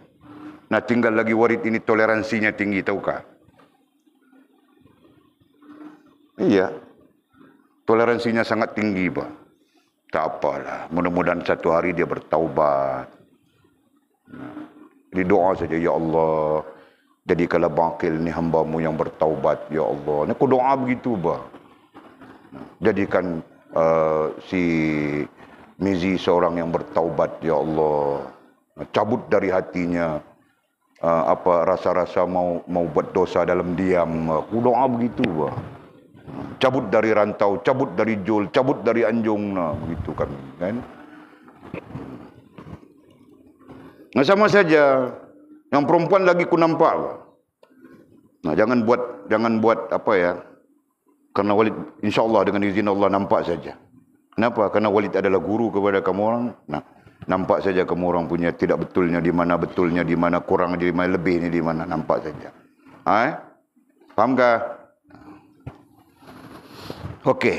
Nah, tinggal lagi Walid ini toleransinya tinggi, tahukah? Iya. Toleransinya sangat tinggi, Pak. Tak apalah. Mudah-mudahan satu hari dia bertaubat. Nah, jadi doa saja, ya Allah, jadikanlah Baqil ni hamba-Mu yang bertaubat, ya Allah. Ini aku doa begitu, Pak. Nah, jadikan si Mizi seorang yang bertaubat, ya Allah. Cabut dari hatinya rasa-rasa mau buat dosa dalam diam. Aku doa begitu, Pak. Cabut dari rantau, cabut dari jul, cabut dari anjung, nah begitu kami, kan? Nah, sama saja. Yang perempuan lagi ku nampak, Pak. Nah, jangan buat apa ya? Karena Walid insya-Allah dengan izin Allah nampak saja. Kenapa? Karena Walid adalah guru kepada kamu orang. Nah, nampak saja kamu orang punya tidak betulnya di mana kurang, di mana lebihnya di mana, nampak saja. Fahamkah? Okey.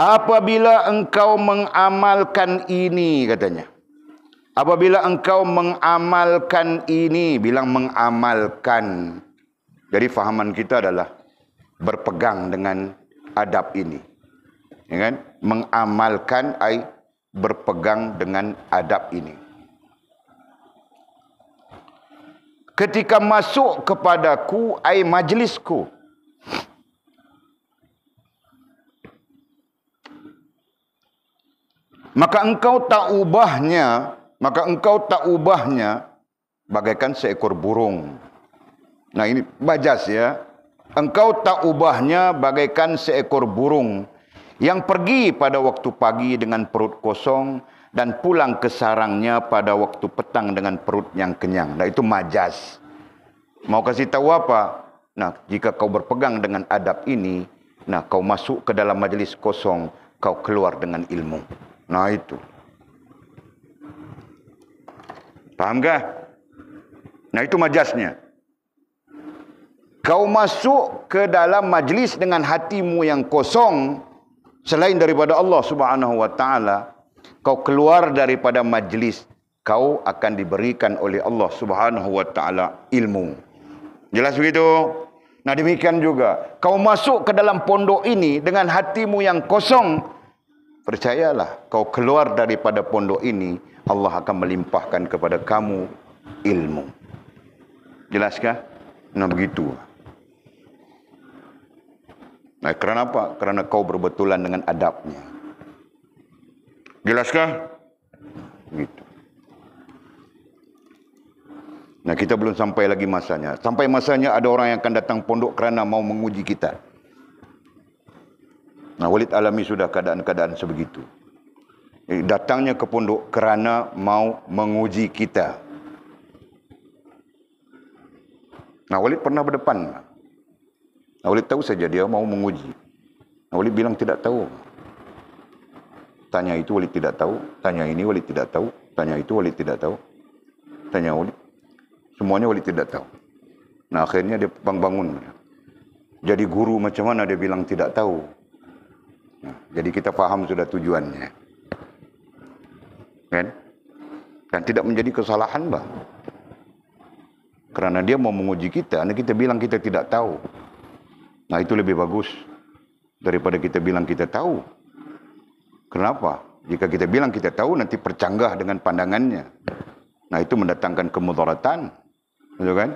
Apabila engkau mengamalkan ini, katanya. Apabila engkau mengamalkan ini, bilang mengamalkan. Jadi fahaman kita adalah berpegang dengan adab ini. Ya kan? Mengamalkan ai berpegang dengan adab ini. Ketika masuk kepadaku ai majlisku, maka engkau tak ubahnya bagaikan seekor burung. Nah, ini bajas ya. Engkau tak ubahnya bagaikan seekor burung yang pergi pada waktu pagi dengan perut kosong dan pulang ke sarangnya pada waktu petang dengan perut yang kenyang. Nah, itu majas. Mau kasih tahu apa? Nah, jika kau berpegang dengan adab ini, nah kau masuk ke dalam majlis kosong, kau keluar dengan ilmu. Nah, itu. Fahamkah? Nah, itu majasnya. Kau masuk ke dalam majlis dengan hatimu yang kosong selain daripada Allah Subhanahu wa taala, kau keluar daripada majlis, kau akan diberikan oleh Allah Subhanahu wa taala ilmu. Jelas begitu? Nah, demikian juga kau masuk ke dalam pondok ini dengan hatimu yang kosong, percayalah, kau keluar daripada pondok ini, Allah akan melimpahkan kepada kamu ilmu. Jelaskah? Nah, begitu. Nah, kerana apa? Kerana kau berbetulan dengan adabnya. Jelaskah? Gitu. Nah, kita belum sampai lagi masanya. Sampai masanya ada orang yang akan datang pondok kerana mau menguji kita. Nah, Walid alami sudah keadaan-keadaan sebegitu. Datangnya ke pondok kerana mau menguji kita. Nah, Walid pernah berdepan. Nah, Walid tahu saja dia mau menguji. Nah, Walid bilang tidak tahu. Tanya itu Walid tidak tahu. Tanya ini Walid tidak tahu. Tanya itu Walid tidak tahu. Tanya Walid. Semuanya Walid tidak tahu. Nah, akhirnya dia bangun. Jadi guru macam mana dia bilang tidak tahu. Nah, jadi kita faham sudah tujuannya. Kan? Dan tidak menjadi kesalahan, bah. Kerana dia mau menguji kita, dan kita bilang kita tidak tahu. Nah, itu lebih bagus daripada kita bilang kita tahu. Kenapa? Jika kita bilang kita tahu, nanti percanggah dengan pandangannya. Nah, itu mendatangkan kemudaratan. Betul kan?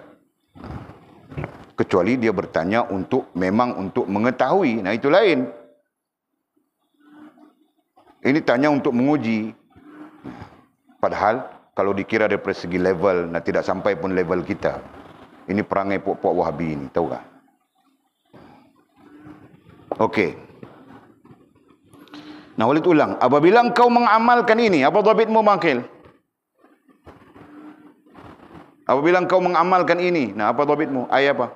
Kecuali dia bertanya memang untuk mengetahui. Nah, itu lain. Ini tanya untuk menguji. Padahal kalau dikira dari segi level, nah tidak sampai pun level kita. Ini perangai puak-puak Wahabi ini, tahu tak? Okey. Nah, Walid ulang. Apabila engkau mengamalkan ini, apa dhabitmu Makil? Apabila engkau mengamalkan ini, nah apa dhabitmu? Ayat apa?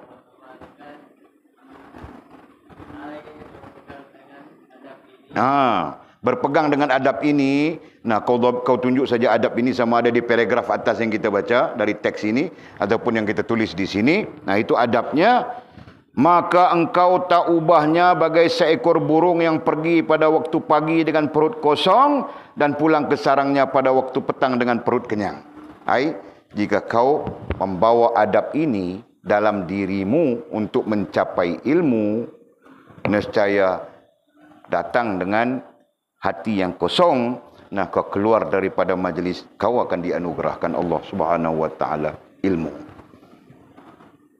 Berpegang dengan adab ini. Nah, kau tunjuk saja adab ini sama ada di paragraf atas yang kita baca dari teks ini ataupun yang kita tulis di sini. Nah, itu adabnya. Maka engkau tak ubahnya bagai seekor burung yang pergi pada waktu pagi dengan perut kosong dan pulang ke sarangnya pada waktu petang dengan perut kenyang. Jika kau membawa adab ini dalam dirimu untuk mencapai ilmu, nescaya datang dengan hati yang kosong, nah kau keluar daripada majlis, kau akan dianugerahkan Allah Subhanahu wa taala ilmu.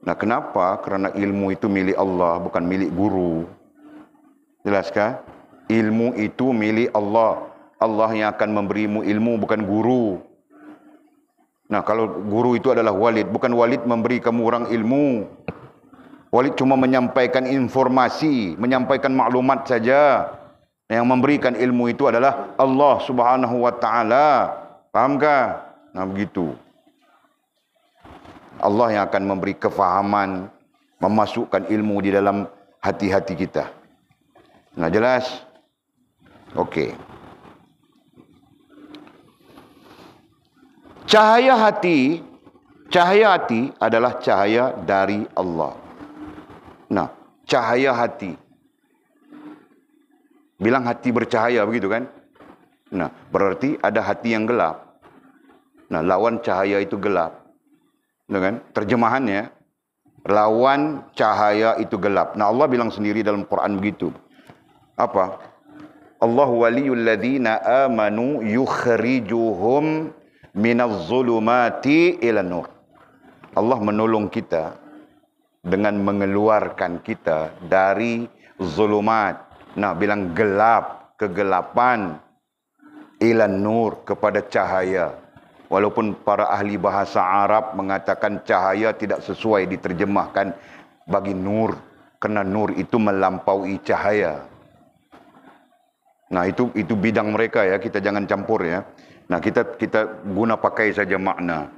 Nah, kenapa? Kerana ilmu itu milik Allah, bukan milik guru. Jelaskah? Ilmu itu milik Allah. Allah yang akan memberimu ilmu, bukan guru. Nah, kalau guru itu adalah Walid, bukan Walid memberi kamu orang ilmu. Walid cuma menyampaikan informasi, menyampaikan maklumat saja. Yang memberikan ilmu itu adalah Allah Subhanahu wa taala. Fahamkah? Nah, begitu. Allah yang akan memberi kefahaman, memasukkan ilmu di dalam hati-hati kita. Nah, jelas? Okey. Cahaya hati adalah cahaya dari Allah. Nah, cahaya hati. Bilang hati bercahaya, begitu kan? Nah, berarti ada hati yang gelap. Nah, lawan cahaya itu gelap. Kan? Terjemahannya, lawan cahaya itu gelap. Nah, Allah bilang sendiri dalam Quran begitu. Apa? Allah waliyul ladzina amanu yukhrijuhum minaz zulumati ilan nur. Allah menolong kita dengan mengeluarkan kita dari zulumat. Nah, bilang gelap, kegelapan, ilan nur, kepada cahaya. Walaupun para ahli bahasa Arab mengatakan cahaya tidak sesuai diterjemahkan bagi nur, kerana nur itu melampaui cahaya. Nah, itu bidang mereka ya, kita jangan campur ya. Nah, kita guna pakai saja makna.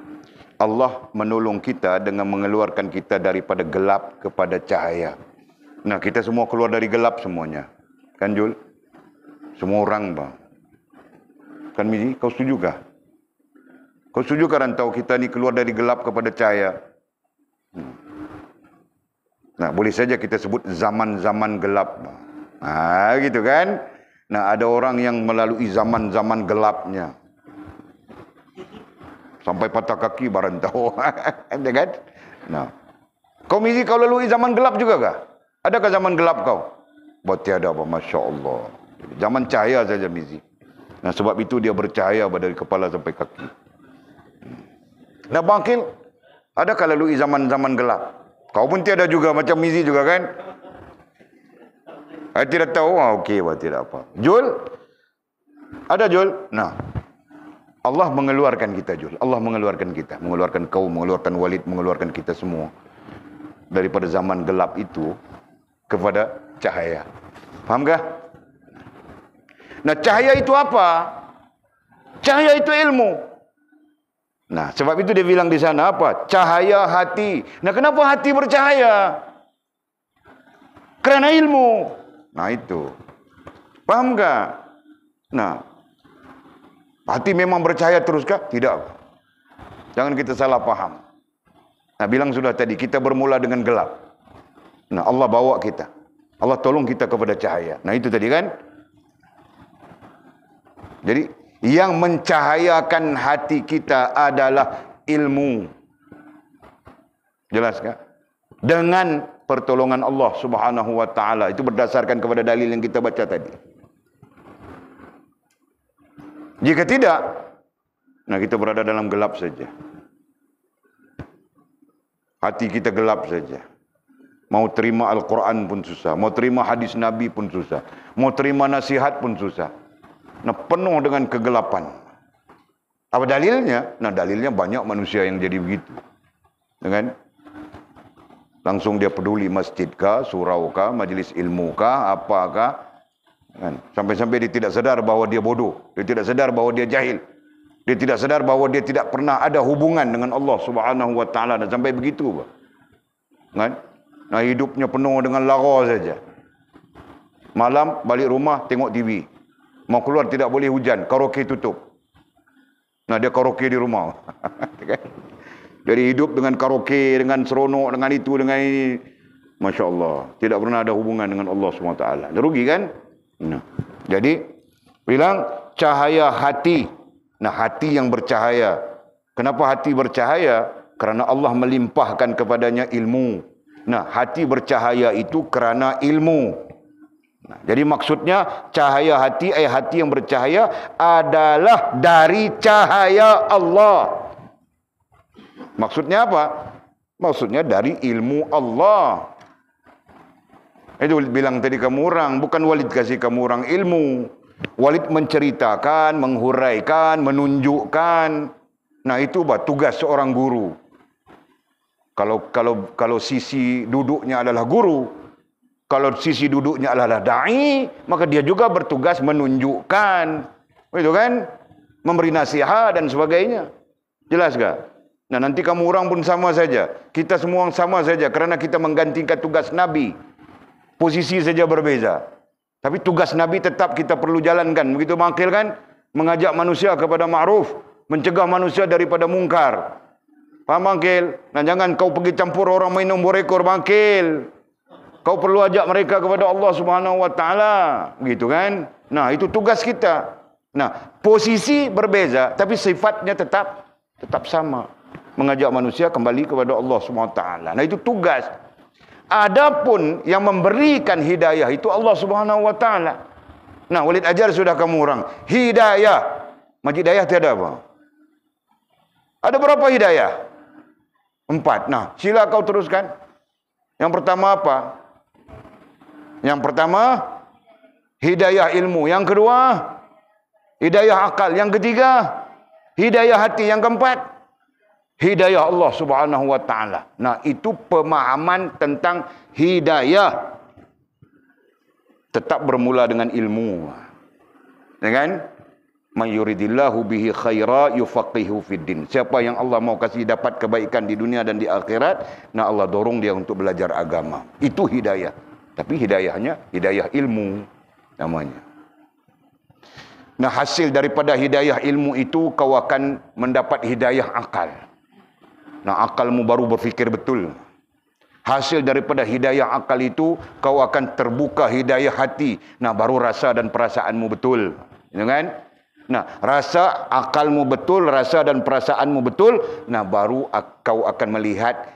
Allah menolong kita dengan mengeluarkan kita daripada gelap kepada cahaya. Nah, kita semua keluar dari gelap semuanya. Kan Jul? Semua orang bang. Kan Mizi, kau setuju kah? Kau setuju kan rantau kita ni keluar dari gelap kepada cahaya? Nah, boleh saja kita sebut zaman-zaman gelap. Gitu kan? Nah, ada orang yang melalui zaman-zaman gelapnya. Sampai patah kaki barantau. Ada kan? Nah. Kau Mizi, kau lalui zaman gelap juga kah? Adakah zaman gelap kau? Buat tiada apa, Masya Allah. Zaman cahaya saja Mizi. Nah, sebab itu dia bercahaya dari kepala sampai kaki. Nah, Bangkil, adakah lalui zaman-zaman gelap? Kau pun tiada juga, macam Mizi juga kan? Saya tidak tahu. Okey, tidak apa. Jul? Ada Jul? Nah, Allah mengeluarkan kita Jul. Allah mengeluarkan kita. Mengeluarkan kau, mengeluarkan Walid, mengeluarkan kita semua. Daripada zaman gelap itu kepada cahaya. Fahamkah? Nah, cahaya itu apa? Cahaya itu ilmu. Nah, sebab itu dia bilang di sana apa? Cahaya hati. Nah, kenapa hati bercahaya? Kerana ilmu. Nah, itu. Fahamkah? Nah, hati memang bercahaya teruskah? Tidak. Jangan kita salah faham. Nah, bilang sudah tadi, kita bermula dengan gelap. Nah, Allah bawa kita. Allah tolong kita kepada cahaya. Nah, itu tadi kan. Jadi, yang mencahayakan hati kita adalah ilmu. Jelas kan? Dengan pertolongan Allah Subhanahu wa taala. Itu berdasarkan kepada dalil yang kita baca tadi. Jika tidak, nah kita berada dalam gelap saja. Hati kita gelap saja. Mau terima Al-Quran pun susah. Mau terima hadis Nabi pun susah. Mau terima nasihat pun susah. Nah, penuh dengan kegelapan. Apa dalilnya? Nah, dalilnya banyak manusia yang jadi begitu. Dengan langsung dia peduli masjid kah, surau kah, majlis ilmu kah, apakah. Kan? Sampai-sampai dia tidak sadar bahawa dia bodoh. Dia tidak sadar bahawa dia jahil. Dia tidak sadar bahawa dia tidak pernah ada hubungan dengan Allah Subhanahu wa taala, dan sampai begitu. Kan? Nah, hidupnya penuh dengan lara saja. Malam balik rumah tengok TV. Mau keluar tidak boleh hujan, karaoke tutup. Nah, dia karaoke di rumah. Jadi hidup dengan karaoke, dengan seronok, dengan itu, dengan ini. Masya Allah. Tidak pernah ada hubungan dengan Allah SWT. Rugi kan? Nah. Jadi, bilang cahaya hati. Nah, hati yang bercahaya. Kenapa hati bercahaya? Kerana Allah melimpahkan kepadanya ilmu. Nah, hati bercahaya itu kerana ilmu. Nah, jadi maksudnya cahaya hati, hati yang bercahaya adalah dari cahaya Allah. Maksudnya apa? Maksudnya dari ilmu Allah. Itu bilang tadi kamu orang, bukan Walid kasih kamu orang ilmu. Walid menceritakan, menghuraikan, menunjukkan. Nah, itu tugas seorang guru. Kalau sisi duduknya adalah guru, kalau sisi duduknya adalah dai, maka dia juga bertugas menunjukkan, itu kan, memberi nasihat dan sebagainya. Jelas gak? Nah, nanti kamu orang pun sama saja. Kita semua sama saja kerana kita menggantikan tugas Nabi. Posisi saja berbeza. Tapi tugas Nabi tetap kita perlu jalankan. Begitu Bangkil kan? Mengajak manusia kepada ma'ruf, mencegah manusia daripada mungkar. Faham Bangkil? Nah, jangan kau pergi campur orang main nombor ekor Bangkil. Kau perlu ajak mereka kepada Allah Subhanahu wa taala. Begitu kan? Nah, itu tugas kita. Nah, posisi berbeza tapi sifatnya tetap sama. Mengajak manusia kembali kepada Allah Subhanahu wa taala. Nah, itu tugas. Adapun yang memberikan hidayah itu Allah Subhanahu wa taala. Nah, Walid ajar sudah kamu orang. Hidayah. Majid hidayah tiada apa? Ada berapa hidayah? 4. Nah, sila kau teruskan. Yang pertama apa? Yang pertama, hidayah ilmu. Yang kedua, hidayah akal. Yang ketiga, hidayah hati. Yang keempat, hidayah Allah Subhanahu wa taala. Nah, itu pemahaman tentang hidayah. Tetap bermula dengan ilmu. Ya kan? Man yuridillahu bihi khaira yufaqihu fiddin. Siapa yang Allah mau kasih dapat kebaikan di dunia dan di akhirat, nah Allah dorong dia untuk belajar agama. Itu hidayah. Tapi hidayahnya hidayah ilmu namanya. Nah, hasil daripada hidayah ilmu itu kau akan mendapat hidayah akal. Nah, akalmu baru berfikir betul. Hasil daripada hidayah akal itu, kau akan terbuka hidayah hati. Nah, baru rasa dan perasaanmu betul. Ya kan? Nah, rasa akalmu betul, rasa dan perasaanmu betul. Nah, baru kau akan melihat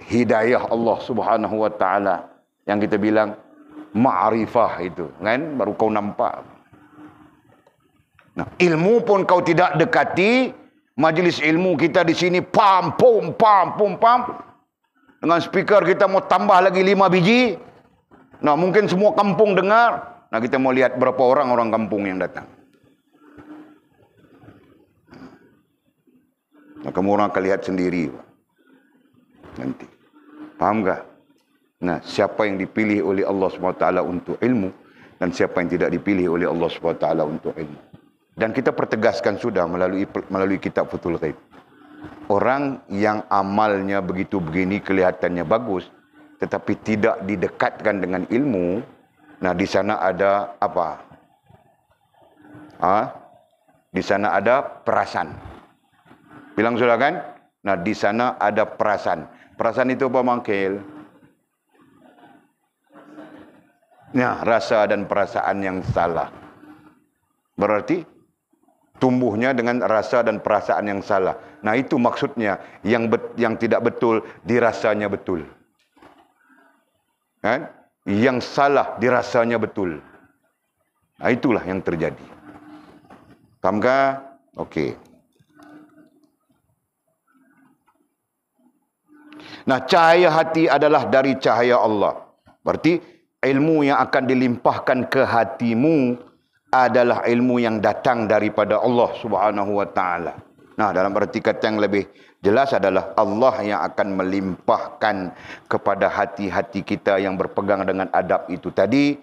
hidayah Allah Subhanahu wa taala. Yang kita bilang ma'rifah itu, kan? Baru kau nampak. Nah, ilmu pun kau tidak dekati. Majlis ilmu kita di sini pam pum pam pum pam. Dengan speaker kita mau tambah lagi 5 biji. Nah, mungkin semua kampung dengar. Nah, kita mau lihat berapa orang kampung yang datang. Nah, kamu orang akan lihat sendiri, Pak. Nanti. Faham tak? Nah, siapa yang dipilih oleh Allah SWT untuk ilmu dan siapa yang tidak dipilih oleh Allah SWT untuk ilmu. Dan kita pertegaskan sudah melalui kitab Futhul Ghaib. Orang yang amalnya begitu begini kelihatannya bagus, tetapi tidak didekatkan dengan ilmu, nah di sana ada apa? Di sana ada perasan. Bilang sudah kan? Nah, di sana ada perasan. Perasan itu apa, Mangkil? Nah, rasa dan perasaan yang salah. Berarti tumbuhnya dengan rasa dan perasaan yang salah. Nah, itu maksudnya yang tidak betul dirasanya betul. Kan? Yang salah dirasanya betul. Nah, itulah yang terjadi. Paham kah? Okey. Nah, cahaya hati adalah dari cahaya Allah. Berarti ilmu yang akan dilimpahkan ke hatimu adalah ilmu yang datang daripada Allah Subhanahu wa taala. Nah, dalam arti kata yang lebih jelas adalah Allah yang akan melimpahkan kepada hati-hati kita yang berpegang dengan adab itu tadi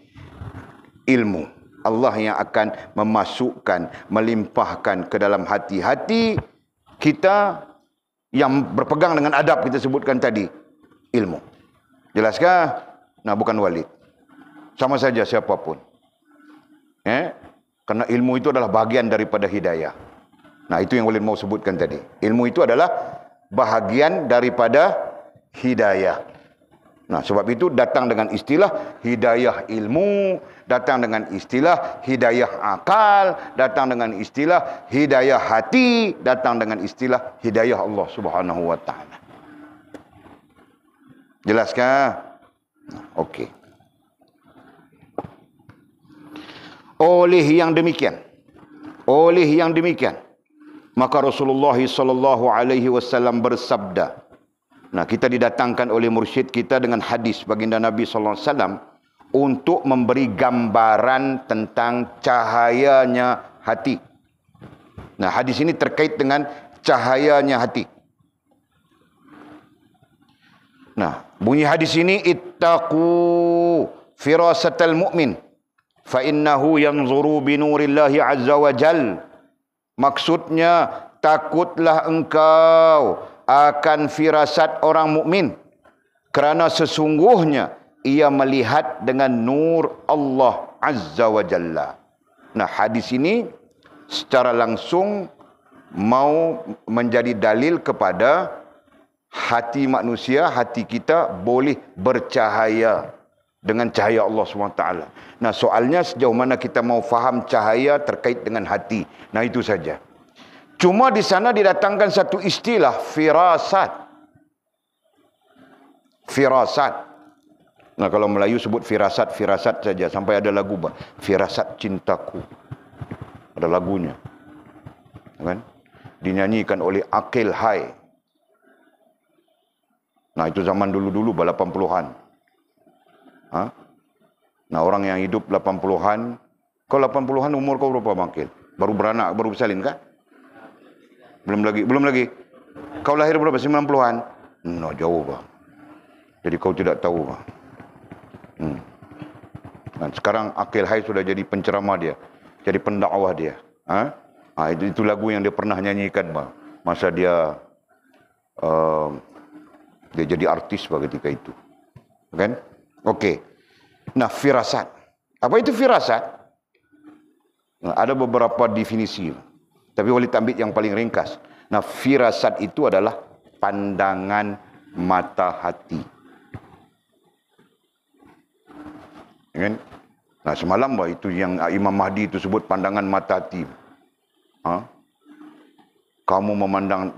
ilmu. Allah yang akan memasukkan, melimpahkan ke dalam hati-hati kita yang berpegang dengan adab kita sebutkan tadi ilmu. Jelaskah? Nah, bukan Walid. Sama saja siapapun. Karena ilmu itu adalah bahagian daripada hidayah. Nah, itu yang Walid mau sebutkan tadi. Ilmu itu adalah bahagian daripada hidayah. Nah, sebab itu datang dengan istilah hidayah ilmu, datang dengan istilah hidayah akal, datang dengan istilah hidayah hati, datang dengan istilah hidayah Allah Subhanahu wa taala. Jelaskah? Okey. Oleh yang demikian, maka Rasulullah sallallahu alaihi wasallam bersabda. Nah, kita didatangkan oleh mursyid kita dengan hadis baginda Nabi sallallahu alaihi wasallam untuk memberi gambaran tentang cahayanya hati. Nah, hadis ini terkait dengan cahayanya hati. Nah, bunyi hadis ini ittaqu firasatal mu'min fa innahu yanzuru bi nurillahi azza wa jal. Maksudnya, takutlah engkau akan firasat orang mukmin kerana sesungguhnya ia melihat dengan nur Allah azza wa jalla. Nah, hadis ini secara langsung mau menjadi dalil kepada hati manusia, hati kita boleh bercahaya dengan cahaya Allah SWT. Nah, soalnya sejauh mana kita mau faham cahaya terkait dengan hati. Nah, itu saja. Cuma di sana didatangkan satu istilah firasat. Firasat. Nah, kalau Melayu sebut firasat, firasat saja. Sampai ada lagu, Firasat Cintaku. Ada lagunya. Kan? Dinyanyikan oleh Akil Hai. Nah, itu zaman dulu-dulu, 80-an. Nah, orang yang hidup 80-an, kau 80-an umur kau berapa, Makil? Baru beranak, baru bersalin kah? Belum lagi. Kau lahir berapa? 90-an? No, jauh, bang. Jadi kau tidak tahu, bang. Dan sekarang Akil Hai sudah jadi penceramah dia, jadi pendakwah dia. Itu lagu yang dia pernah nyanyikan, bang. Masa dia jadi artis ketika itu, kan? Okey. Nah, firasat. Apa itu firasat? Nah, ada beberapa definisi, tapi Walid ambil yang paling ringkas. Nah, firasat itu adalah pandangan mata hati. Kan? Nah, semalam itu yang Imam Mahdi itu sebut pandangan mata hati. Ha? Kau memandang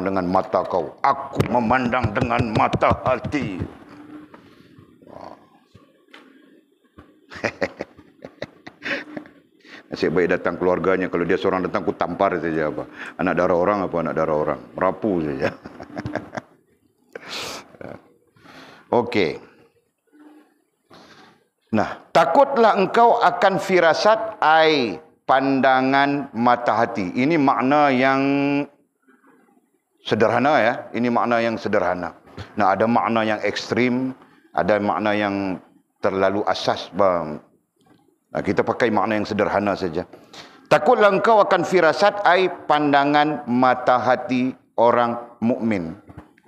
dengan mata kau. Aku memandang dengan mata hati. Nasib baik datang keluarganya. Kalau dia seorang datang, aku tampar saja. Apa. Anak darah orang apa anak darah orang. Merapu saja. Okey. Nah, takutlah engkau akan firasat pandangan mata hati. Ini makna yang sederhana ya. Ini makna yang sederhana. Nah, ada makna yang ekstrim, ada makna yang terlalu asas. Nah, kita pakai makna yang sederhana saja. Takutlah engkau akan firasat pandangan mata hati orang mukmin.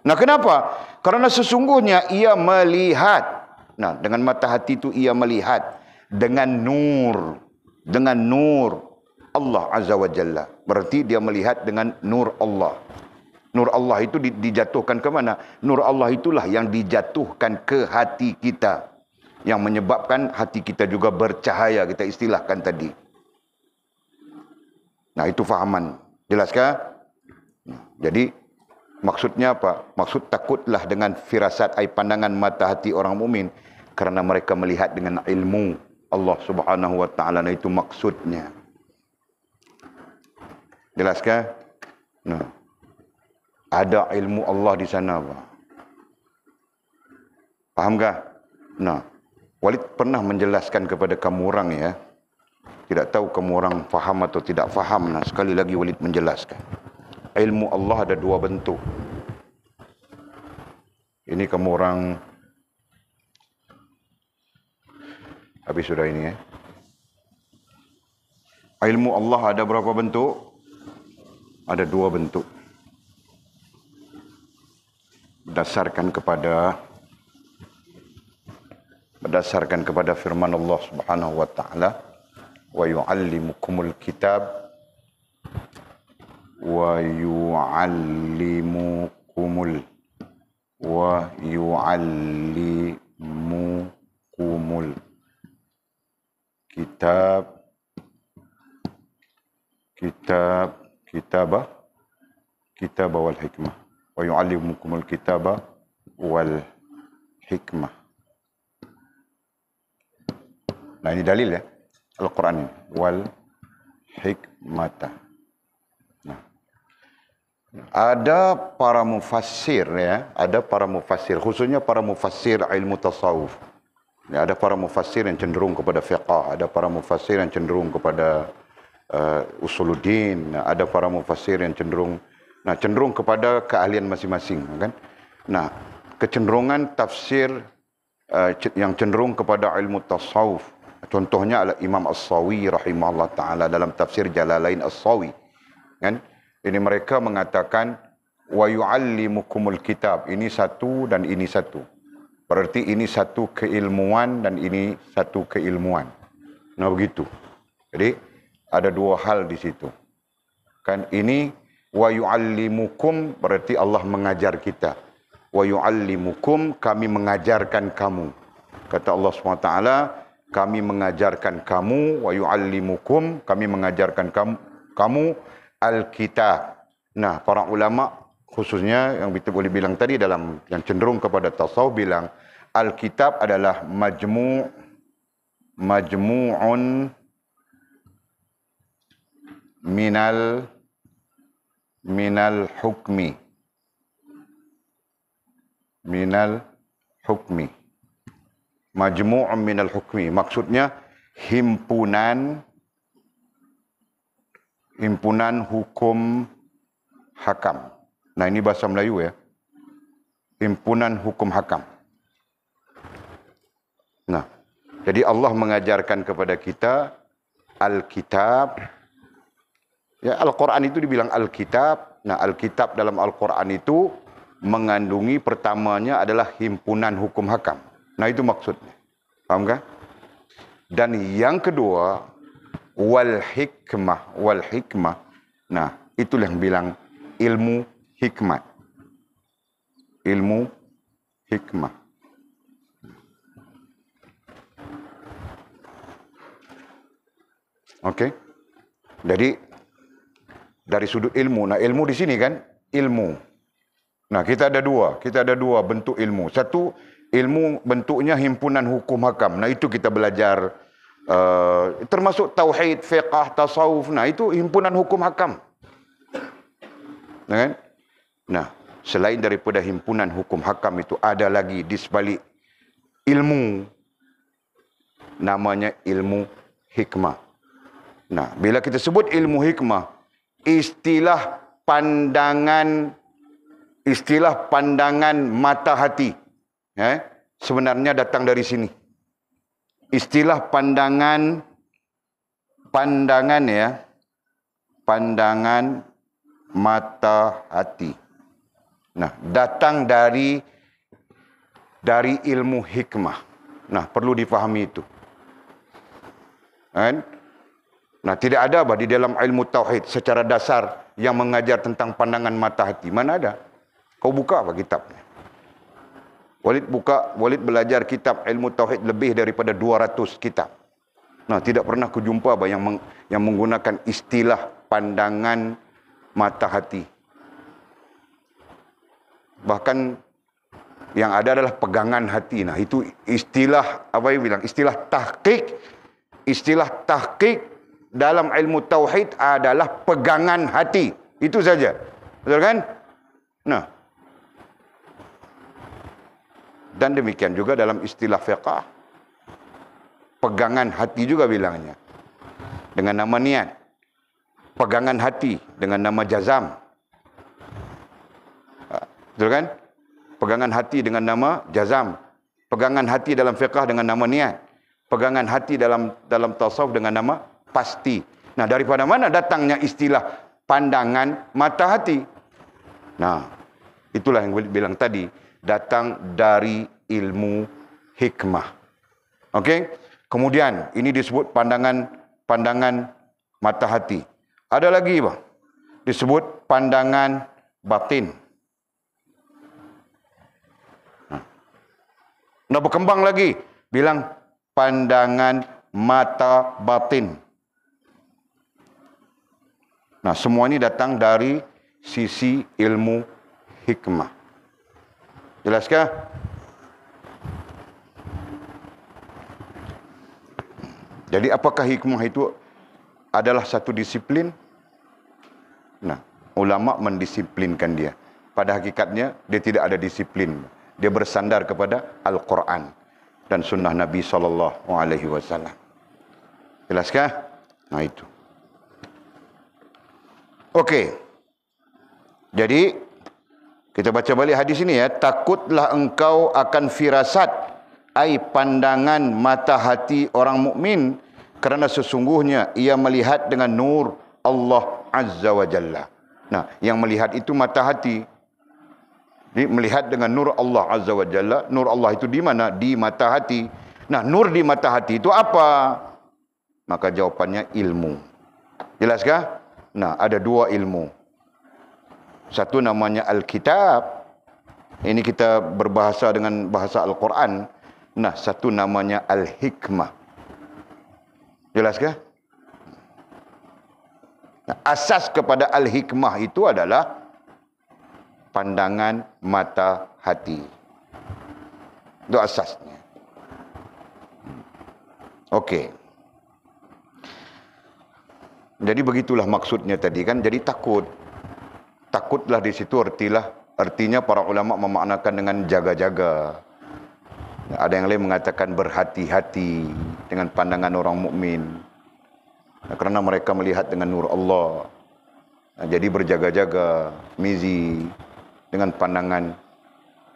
Nah, kenapa? Karena sesungguhnya ia melihat. Nah, dengan mata hati itu ia melihat dengan nur Allah Azza wa Jalla. Berarti dia melihat dengan nur Allah. Nur Allah itu dijatuhkan ke mana? Nur Allah itulah yang dijatuhkan ke hati kita, yang menyebabkan hati kita juga bercahaya, kita istilahkan tadi. Nah, itu fahaman. Jelaskah? Jadi maksudnya apa? Maksud takutlah dengan firasat pandangan mata hati orang mukmin karena mereka melihat dengan ilmu Allah Subhanahu wa taala. Nah, itu maksudnya. Jelaskah? Nah, ada ilmu Allah di sana, Pak. Fahamkah? Nah, Walid pernah menjelaskan kepada kamu orang ya. Tidak tahu kamu orang faham atau tidak faham. Nah, sekali lagi Walid menjelaskan. Ilmu Allah ada dua bentuk. Ini kamu orang habis sudah ini ya. Ilmu Allah ada berapa bentuk? Ada dua bentuk. Berdasarkan kepada firman Allah Subhanahu wa taala, wa yu'allimukumul kitab wa yu'allimukumul kitab wal hikmah. Wa yu'allimukumul kitaba wal hikmah. Nah, ini dalil ya. Al-Quran ini. Wal hikmata. Nah. Ada para mufassir ya. Ada para mufassir. Khususnya para mufassir ilmu tasawuf. Ya, ada para mufassir yang cenderung kepada fiqah. Ada para mufassir yang cenderung kepada usuluddin. Ada para mufassir yang cenderung kepada keahlian masing-masing, kan? Nah, kecenderungan tafsir yang cenderung kepada ilmu tasawuf. Contohnya adalah Imam As-Sawi rahimahullah taala dalam tafsir Jalalain As-Sawi, kan? Ini mereka mengatakan wa yu'allimukumul kitab. Ini satu dan ini satu. Berarti ini satu keilmuan dan ini satu keilmuan. Nah, begitu. Jadi ada dua hal di situ. Kan ini wa yu'allimukum berarti Allah mengajar kita. Wa yu'allimukum, kami mengajarkan kamu. Kata Allah SWT, kami mengajarkan kamu. Wa yu'allimukum, kami mengajarkan kamu Alkitab. Nah, para ulama khususnya yang kita boleh bilang tadi dalam yang cenderung kepada tasawuf bilang Alkitab adalah majmu'un minal hukmi. Majmu'un minal hukmi. Maksudnya himpunan hukum hakam. Nah, ini bahasa Melayu ya. Himpunan hukum hakam. Nah, jadi Allah mengajarkan kepada kita Alkitab. Ya, Al-Quran itu dibilang Alkitab. Nah, Alkitab dalam Al-Quran itu mengandungi pertamanya adalah himpunan hukum hakam. Nah, itu maksudnya. Faham kan? Dan yang kedua, wal hikmah. Nah, itulah yang bilang ilmu hikmah. Okey. Jadi dari sudut ilmu, nah ilmu di sini kan ilmu. Nah, kita ada dua bentuk ilmu. Satu, ilmu bentuknya himpunan hukum hakam. Nah, itu kita belajar termasuk tauhid, fiqh, tasawuf. Nah, itu himpunan hukum hakam. Kan? Nah, selain daripada himpunan hukum hakam itu ada lagi di sebalik ilmu, namanya ilmu hikmah. Nah, bila kita sebut ilmu hikmah, istilah pandangan mata hati, sebenarnya datang dari sini. Istilah pandangan mata hati. Nah, datang dari ilmu hikmah. Nah, perlu difahami itu. Kan? Nah, tidak ada di dalam ilmu tauhid secara dasar yang mengajar tentang pandangan mata hati. Mana ada? Kau buka apa kitabnya? Walid belajar kitab ilmu tauhid lebih daripada 200 kitab. Nah, tidak pernah kujumpa yang menggunakan istilah pandangan mata hati. Bahkan yang ada adalah pegangan hati. Nah, itu istilah apa yang bilang? Istilah tahqiq dalam ilmu tauhid adalah pegangan hati. Itu saja. Betul kan? Nah, dan demikian juga dalam istilah fiqh, pegangan hati juga bilangnya, dengan nama niat. Pegangan hati dengan nama jazam. Betul kan? Pegangan hati dengan nama jazam. Pegangan hati dalam fiqh dengan nama niat. Pegangan hati dalam tasawuf dengan nama pasti. Nah, daripada mana datangnya istilah pandangan mata hati? Nah, itulah yang Walid bilang tadi, datang dari ilmu hikmah. Okey? Kemudian ini disebut pandangan mata hati. Ada lagi bang, disebut pandangan batin. Nah, berkembang lagi, bilang pandangan mata batin. Nah, semua ini datang dari sisi ilmu hikmah. Jelaskah? Jadi apakah hikmah itu adalah satu disiplin? Nah, ulama mendisiplinkan dia. Pada hakikatnya dia tidak ada disiplin. Dia bersandar kepada Al-Quran dan sunnah Nabi SAW. Jelaskah? Nah, itu. Okey. Jadi kita baca balik hadis ini ya. Takutlah engkau akan firasat, ai pandangan mata hati orang mukmin, kerana sesungguhnya ia melihat dengan nur Allah Azza wa Jalla. Nah, yang melihat itu mata hati. Jadi, melihat dengan nur Allah Azza wa Jalla. Nur Allah itu di mana? Di mata hati. Nah, nur di mata hati itu apa? Maka jawapannya ilmu. Jelaskah? Nah, ada dua ilmu. Satu namanya Alkitab. Ini kita berbahasa dengan bahasa Al-Quran. Nah, satu namanya Al-Hikmah. Jelaskah? Nah, asas kepada Al-Hikmah itu adalah pandangan mata hati. Itu asasnya. Okey. Jadi begitulah maksudnya tadi kan. Jadi takutlah di situ artinya para ulama memaknakan dengan jaga-jaga. Ada yang lain mengatakan berhati-hati dengan pandangan orang mukmin. Kerana mereka melihat dengan nur Allah. Jadi berjaga-jaga, mizi dengan pandangan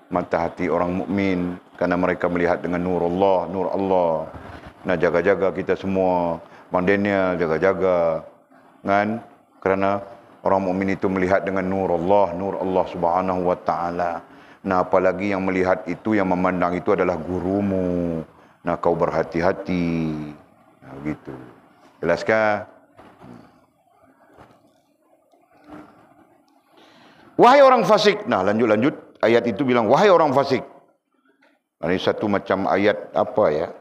mata hati orang mukmin, karena mereka melihat dengan nur Allah. Nah, jaga-jaga kita semua, mandenya jaga-jaga kan, kerana orang mukmin itu melihat dengan nur Allah Subhanahu wa taala. Nah, apalagi yang melihat itu, yang memandang itu adalah gurumu. Nah, kau berhati-hati. Nah, begitu. Jelaskah? Wahai orang fasik. Nah, lanjut. Ayat itu bilang, wahai orang fasik. Ini satu macam ayat apa ya?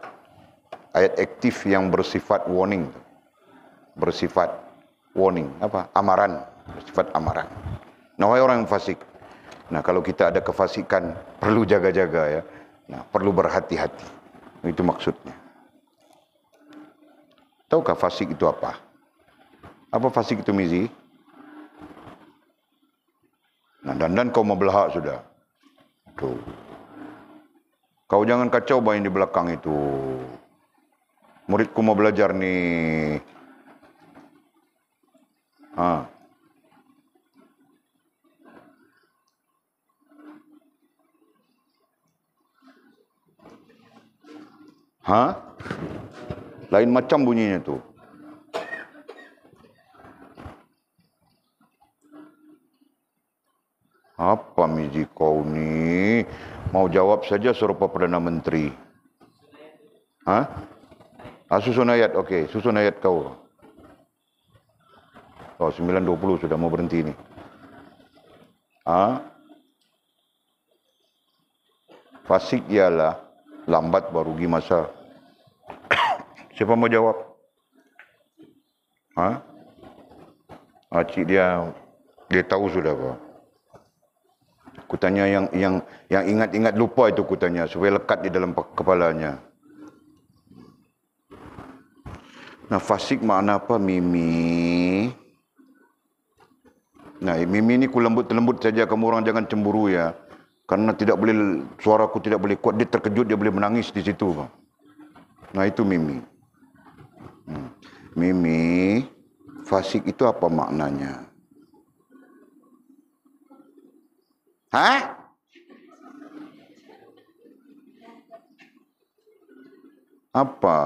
Ayat aktif yang bersifat warning. bersifat warning, amaran, bersifat amaran. Nah, wahai orang yang fasik. Nah, kalau kita ada kefasikan, perlu jaga-jaga ya. Nah, perlu berhati-hati. Itu maksudnya. Tahukah fasik itu apa? Apa fasik itu, Mizi? Nah, dan kau mau belahak sudah. Tuh. Kau jangan kacau yang di belakang itu. Muridku mau belajar nih. Lain macam bunyinya tu. Apa Mizi kau ni? Mau jawab saja suruh Perdana Menteri. Susun ayat, okey. Susun ayat kau. 9.20 sudah mau berhenti ni. Fasik ialah lambat baru rugi masa. Siapa mau jawab? Cik dia tahu sudah apa? Kutanya yang ingat-ingat lupa itu kutanya supaya lekat di dalam kepalanya. Nah, fasik makna apa, Mimi? Nah, Mimi ni ku lembut-lembut saja, kamu orang jangan cemburu ya. Karena suaraku tidak boleh kuat, dia terkejut, dia boleh menangis di situ. Nah, itu Mimi. Mimi, fasik itu apa maknanya? Apa?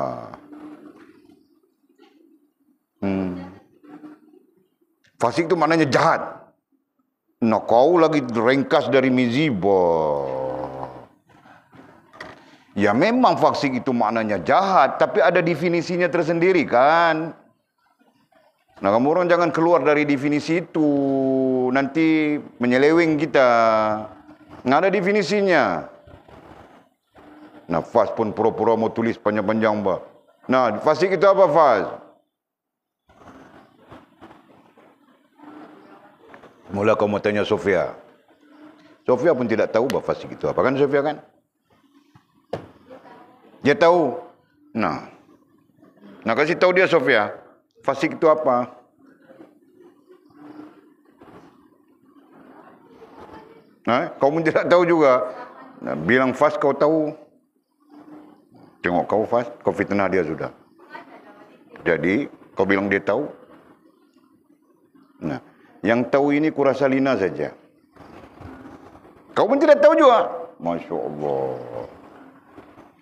Fasik itu maknanya jahat. Nah, kau lagi ringkas dari Mizibo. Ya memang fasik itu maknanya jahat, tapi ada definisinya tersendiri kan. Nah, kamu orang jangan keluar dari definisi itu, nanti menyeleweng kita. Nggak ada definisinya. Nah, Fas pun pura-pura mau tulis panjang-panjang, Mbak. Nah, fasik itu apa, Fas? Mula kau mau tanya Sofia. Sofia pun tidak tahu bahawa fasik itu apa, kan Sofia kan? Dia tahu. Nah, kasih tahu dia Sofia. Fasik itu apa? Kau pun tidak tahu juga. Nah, bilang Fas kau tahu. Tengok kau Fas, kau fitnah dia sudah. Jadi, kau bilang dia tahu. Nah, yang tahu ini kurasa Lina saja. Kau pun tidak tahu juga. Masya Allah.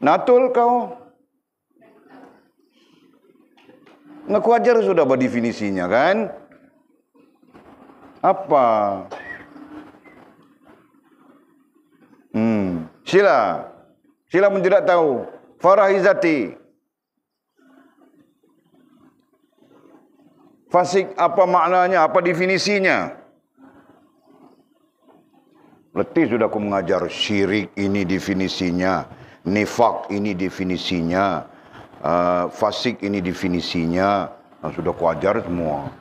Natul kau. Ngaku ajar sudah berdefinisinya kan? Apa? Sila pun tidak tahu. Farahizati. Fasik apa maknanya? Apa definisinya? Letih sudah aku mengajar. Syirik ini definisinya. Nifak ini definisinya. Fasik ini definisinya. Sudah aku ajar semua.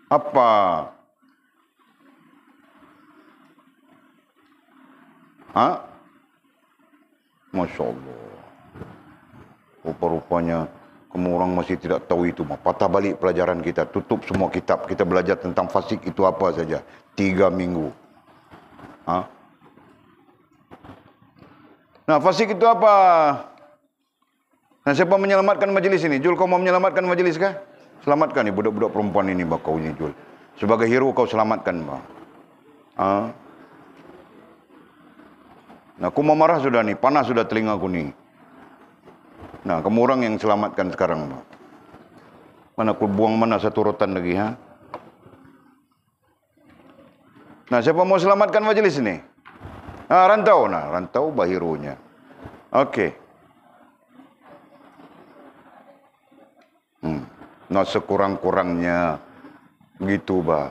Apa? Masya Allah. Rupa-rupanya kamu orang masih tidak tahu itu. Patah balik pelajaran kita. Tutup semua kitab. Kita belajar tentang fasik itu apa saja. 3 minggu. Nah, fasik itu apa? Nah, siapa menyelamatkan majlis ini? Jul, kau mau menyelamatkan majlis kah? Selamatkan nih budak-budak perempuan ini, Mbak, kau ini, Jul. Sebagai hero kau selamatkan, Mbak. Nah, aku mau marah sudah nih. Panas sudah telingaku nih. Nah, kamu orang yang selamatkan sekarang, Mbak. Mana aku buang mana satu rotan lagi, Nah, siapa mau selamatkan majlis ini? Rantau. Nah, Rantau bahirunya. Okey. Nah, sekurang-kurangnya begitu, Mbak.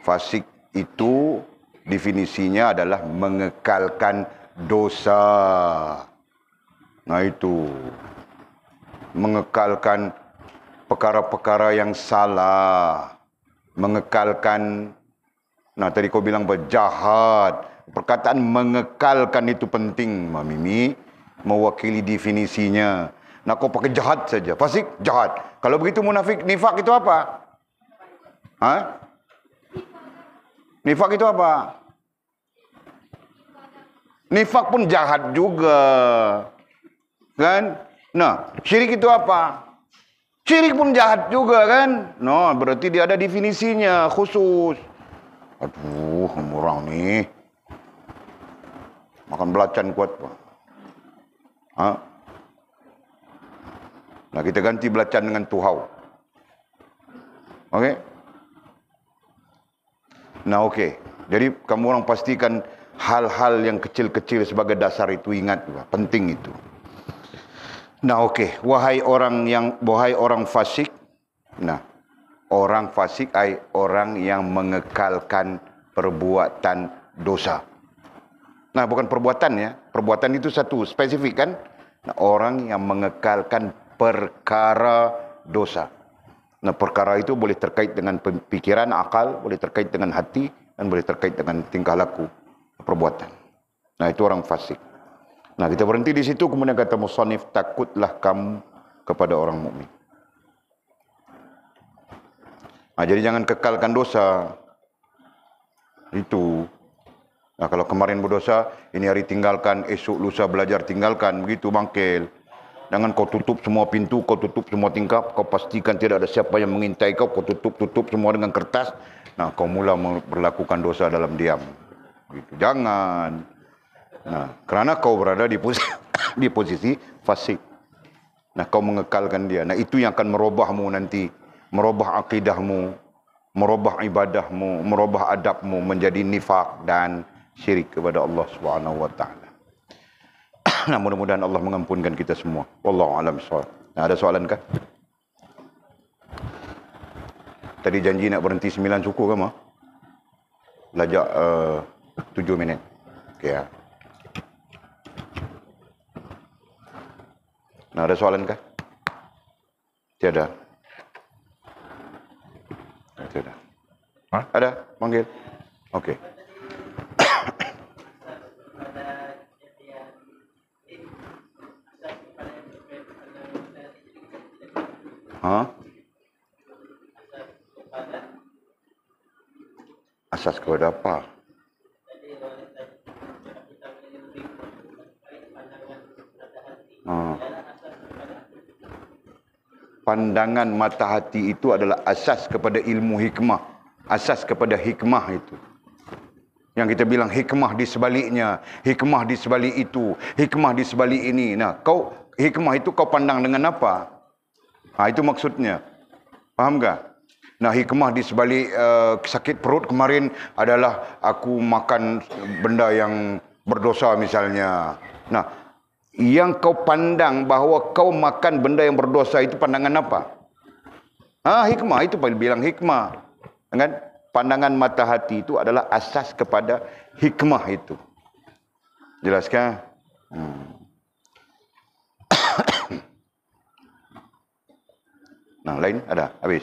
Fasik itu definisinya adalah mengekalkan dosa. Nah itu. Mengekalkan perkara-perkara yang salah. Mengekalkan, nah tadi kau bilang berjahat. Perkataan mengekalkan itu penting, Mimi. Mewakili definisinya. Nak kau pakai jahat saja. Fasik, jahat. Kalau begitu munafik, nifak itu apa? Ha? Nifak itu apa? Nifak pun jahat juga. Kan? Nah, syirik itu apa? Syirik pun jahat juga kan? No, berarti dia ada definisinya khusus. Aduh, orang nih. Makan belacan kuat, Pak. Ha? Nah, kita ganti belacan dengan tuhau. Okey? Nah, okey. Jadi, kamu orang pastikan hal-hal yang kecil-kecil sebagai dasar itu, ingat juga. Penting itu. Nah, okey. Wahai orang fasik. Nah, orang fasik ai orang yang mengekalkan perbuatan dosa. Nah, bukan perbuatan ya. Perbuatan itu satu, spesifik kan? Nah, orang yang mengekalkan perkara dosa. Nah, perkara itu boleh terkait dengan pikiran, akal, boleh terkait dengan hati, dan boleh terkait dengan tingkah laku, perbuatan. Nah, itu orang fasik. Nah, kita berhenti di situ, kemudian kata musannif, takutlah kamu kepada orang mukmin. Nah, jadi jangan kekalkan dosa. Itu. Nah, kalau kemarin berdosa, ini hari tinggalkan, esok lusa belajar tinggalkan, begitu bangkil. Jangan kau tutup semua pintu, kau tutup semua tingkap, kau pastikan tidak ada siapa yang mengintai kau, kau tutup semua dengan kertas. Nah, kau mula berlakukan dosa dalam diam. Gitu. Jangan. Nah, kerana kau berada di posisi fasik. Nah, kau mengekalkan dia. Nah, itu yang akan merubahmu nanti, merubah akidahmu, merubah ibadahmu, merubah adabmu menjadi nifak dan syirik kepada Allah Subhanahu wa taala. Nah, mudah-mudahan Allah mengampunkan kita semua. Wallahu a'lam bishawab. Nah, ada soalan kah? Tadi janji nak berhenti 9 suku ke mah? Lajak 7 minit. Okey ya. Nah, ada soalan kah? Tiada. Tiada. Ha? Ada? Panggil. Okey. Ha? Asas kepada apa? Pandangan mata hati itu adalah asas kepada ilmu hikmah. Asas kepada hikmah itu. Yang kita bilang hikmah di sebaliknya. Hikmah di sebalik itu. Hikmah di sebalik ini. Nah, hikmah itu kau pandang dengan apa? Itu maksudnya. Faham tak? Nah, hikmah di sebalik sakit perut kemarin adalah aku makan benda yang berdosa misalnya. Nah, yang kau pandang bahawa kau makan benda yang berdosa itu pandangan apa? Hikmah, itu bilang hikmah. Kan? Pandangan mata hati itu adalah asas kepada hikmah itu. Jelas kan? Nah, lain ada? Habis.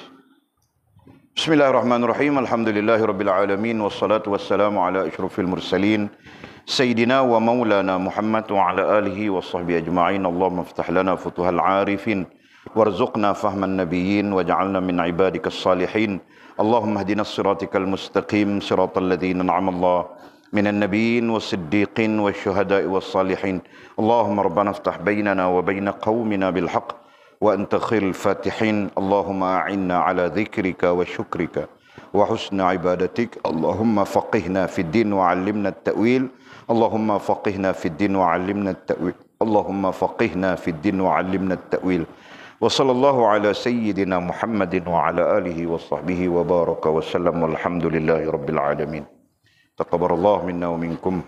Bismillahirrahmanirrahim. Alhamdulillahirabbil alamin wassalatu wassalamu ala asyrafil mursalin sayyidina wa maulana Muhammad wa ala alihi wa sahbihi ajma'in. Allahumma iftah lana futuhal arifin warzuqna fahman nabiyyin waj'alna min ibadikas salihin. Allahumma hdina as-siratikal mustaqim siratal ladzina an'ama Allah minan nabiyyin was-siddiqin wasyuhada'i was-salihin. Allahumma rabbana iftah bainana wa bain qaumina bil haqq wa anta khairul fatihin. Allahumma a'inna ala dhikrika wa syukrika wa husna ibadatik. Allahumma faqihna fid din wa 'allimna at-ta'wil. Allahumma faqihna fid din wa 'allimna at-ta'wil. Allahumma faqihna fid din wa 'allimna at-ta'wil. Wa sallallahu ala sayyidina Muhammadin wa ala alihi wa sahbihi wa baraka wa sallam walhamdulillahi rabbil alamin. Taqabbalallahu minna wa minkum.